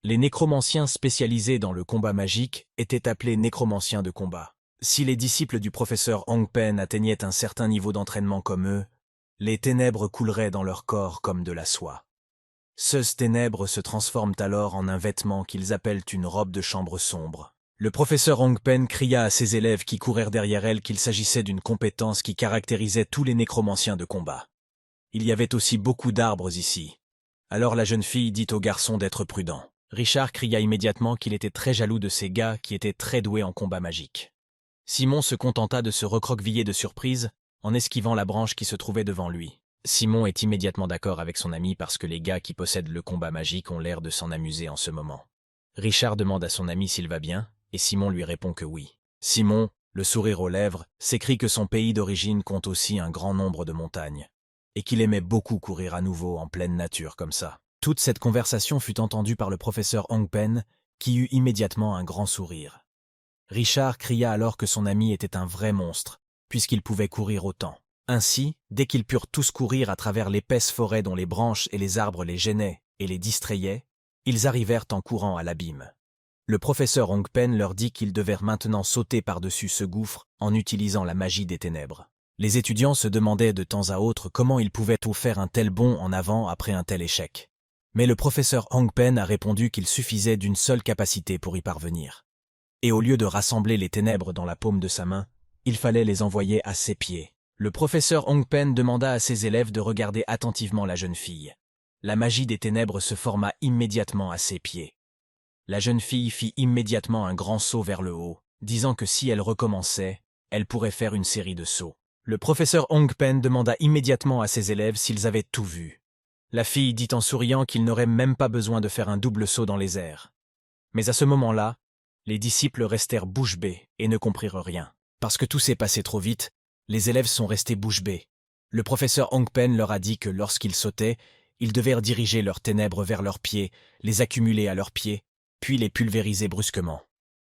Les nécromanciens spécialisés dans le combat magique étaient appelés nécromanciens de combat. Si les disciples du professeur Ongpen atteignaient un certain niveau d'entraînement comme eux, les ténèbres couleraient dans leur corps comme de la soie. Ces ténèbres se transforment alors en un vêtement qu'ils appellent une robe de chambre sombre. Le professeur Ongpen cria à ses élèves qui courèrent derrière elle qu'il s'agissait d'une compétence qui caractérisait tous les nécromanciens de combat. Il y avait aussi beaucoup d'arbres ici. Alors la jeune fille dit au garçon d'être prudent. Richard cria immédiatement qu'il était très jaloux de ces gars qui étaient très doués en combat magique. Simon se contenta de se recroqueviller de surprise en esquivant la branche qui se trouvait devant lui. Simon est immédiatement d'accord avec son ami parce que les gars qui possèdent le combat magique ont l'air de s'en amuser en ce moment. Richard demande à son ami s'il va bien, et Simon lui répond que oui. Simon, le sourire aux lèvres, s'écrie que son pays d'origine compte aussi un grand nombre de montagnes, et qu'il aimait beaucoup courir à nouveau en pleine nature comme ça. Toute cette conversation fut entendue par le professeur Ongpen, qui eut immédiatement un grand sourire. Richard cria alors que son ami était un vrai monstre, puisqu'il pouvait courir autant. Ainsi, dès qu'ils purent tous courir à travers l'épaisse forêt dont les branches et les arbres les gênaient et les distrayaient, ils arrivèrent en courant à l'abîme. Le professeur Ongpen leur dit qu'ils devaient maintenant sauter par-dessus ce gouffre en utilisant la magie des ténèbres. Les étudiants se demandaient de temps à autre comment ils pouvaient tout faire un tel bond en avant après un tel échec. Mais le professeur Ongpen a répondu qu'il suffisait d'une seule capacité pour y parvenir. Et au lieu de rassembler les ténèbres dans la paume de sa main, il fallait les envoyer à ses pieds. Le professeur Ongpen demanda à ses élèves de regarder attentivement la jeune fille. La magie des ténèbres se forma immédiatement à ses pieds. La jeune fille fit immédiatement un grand saut vers le haut, disant que si elle recommençait, elle pourrait faire une série de sauts. Le professeur Ongpen demanda immédiatement à ses élèves s'ils avaient tout vu. La fille dit en souriant qu'il n'aurait même pas besoin de faire un double saut dans les airs. Mais à ce moment-là, les disciples restèrent bouche bée et ne comprirent rien. Parce que tout s'est passé trop vite, les élèves sont restés bouche bée. Le professeur Ongpen leur a dit que lorsqu'ils sautaient, ils devaient diriger leurs ténèbres vers leurs pieds, les accumuler à leurs pieds, puis les pulvériser brusquement.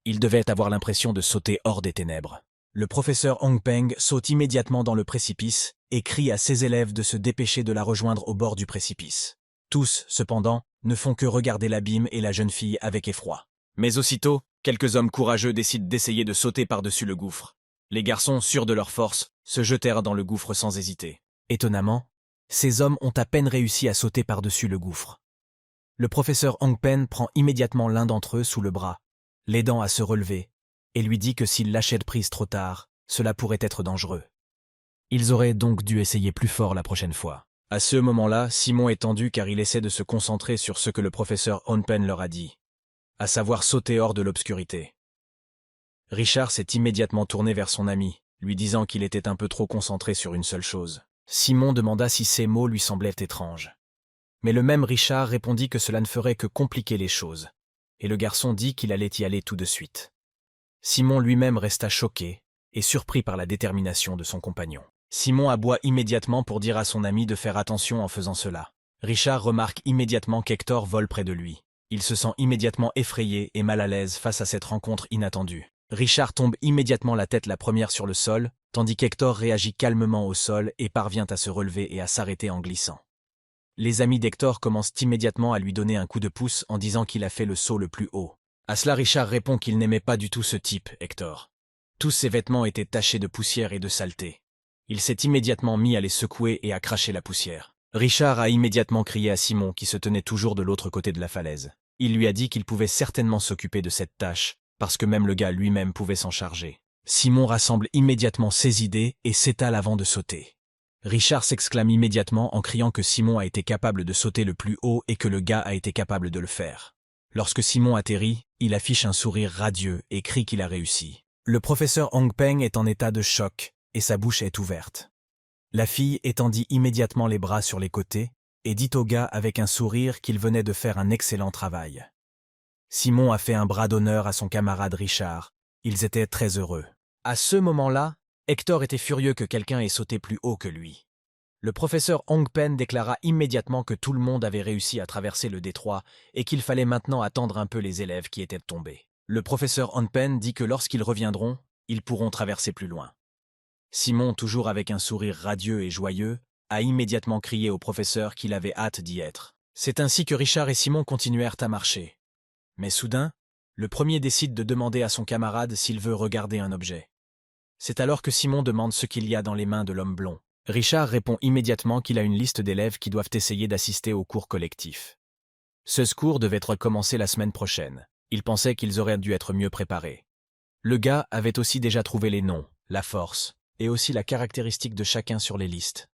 Ils devaient avoir l'impression de sauter hors des ténèbres. Le professeur Ongpeng saute immédiatement dans le précipice et crie à ses élèves de se dépêcher de la rejoindre au bord du précipice. Tous, cependant, ne font que regarder l'abîme et la jeune fille avec effroi. Mais aussitôt, quelques hommes courageux décident d'essayer de sauter par-dessus le gouffre. Les garçons, sûrs de leur force, se jetèrent dans le gouffre sans hésiter. Étonnamment, ces hommes ont à peine réussi à sauter par-dessus le gouffre. Le professeur Ongpen prend immédiatement l'un d'entre eux sous le bras, l'aidant à se relever, et lui dit que s'ils lâchaient prise trop tard, cela pourrait être dangereux. Ils auraient donc dû essayer plus fort la prochaine fois. À ce moment-là, Simon est tendu car il essaie de se concentrer sur ce que le professeur Ongpen leur a dit, à savoir sauter hors de l'obscurité. Richard s'est immédiatement tourné vers son ami, lui disant qu'il était un peu trop concentré sur une seule chose. Simon demanda si ces mots lui semblaient étranges. Mais le même Richard répondit que cela ne ferait que compliquer les choses, et le garçon dit qu'il allait y aller tout de suite. Simon lui-même resta choqué et surpris par la détermination de son compagnon. Simon aboie immédiatement pour dire à son ami de faire attention en faisant cela. Richard remarque immédiatement qu'Hector vole près de lui. Il se sent immédiatement effrayé et mal à l'aise face à cette rencontre inattendue. Richard tombe immédiatement la tête la première sur le sol, tandis qu'Hector réagit calmement au sol et parvient à se relever et à s'arrêter en glissant. Les amis d'Hector commencent immédiatement à lui donner un coup de pouce en disant qu'il a fait le saut le plus haut. À cela, Richard répond qu'il n'aimait pas du tout ce type, Hector. Tous ses vêtements étaient tachés de poussière et de saleté. Il s'est immédiatement mis à les secouer et à cracher la poussière. Richard a immédiatement crié à Simon qui se tenait toujours de l'autre côté de la falaise. Il lui a dit qu'il pouvait certainement s'occuper de cette tâche, parce que même le gars lui-même pouvait s'en charger. Simon rassemble immédiatement ses idées et s'étale avant de sauter. Richard s'exclame immédiatement en criant que Simon a été capable de sauter le plus haut et que le gars a été capable de le faire. Lorsque Simon atterrit, il affiche un sourire radieux et crie qu'il a réussi. Le professeur Hong Peng est en état de choc et sa bouche est ouverte. La fille étendit immédiatement les bras sur les côtés et dit au gars avec un sourire qu'il venait de faire un excellent travail. Simon a fait un bras d'honneur à son camarade Richard. Ils étaient très heureux. À ce moment-là, Hector était furieux que quelqu'un ait sauté plus haut que lui. Le professeur Hong Peng déclara immédiatement que tout le monde avait réussi à traverser le détroit et qu'il fallait maintenant attendre un peu les élèves qui étaient tombés. Le professeur Hong Peng dit que lorsqu'ils reviendront, ils pourront traverser plus loin. Simon, toujours avec un sourire radieux et joyeux, a immédiatement crié au professeur qu'il avait hâte d'y être. C'est ainsi que Richard et Simon continuèrent à marcher. Mais soudain, le premier décide de demander à son camarade s'il veut regarder un objet. C'est alors que Simon demande ce qu'il y a dans les mains de l'homme blond. Richard répond immédiatement qu'il a une liste d'élèves qui doivent essayer d'assister au cours collectif. Ce cours devait commencer la semaine prochaine. Il pensait qu'ils auraient dû être mieux préparés. Le gars avait aussi déjà trouvé les noms, la force, et aussi la caractéristique de chacun sur les listes.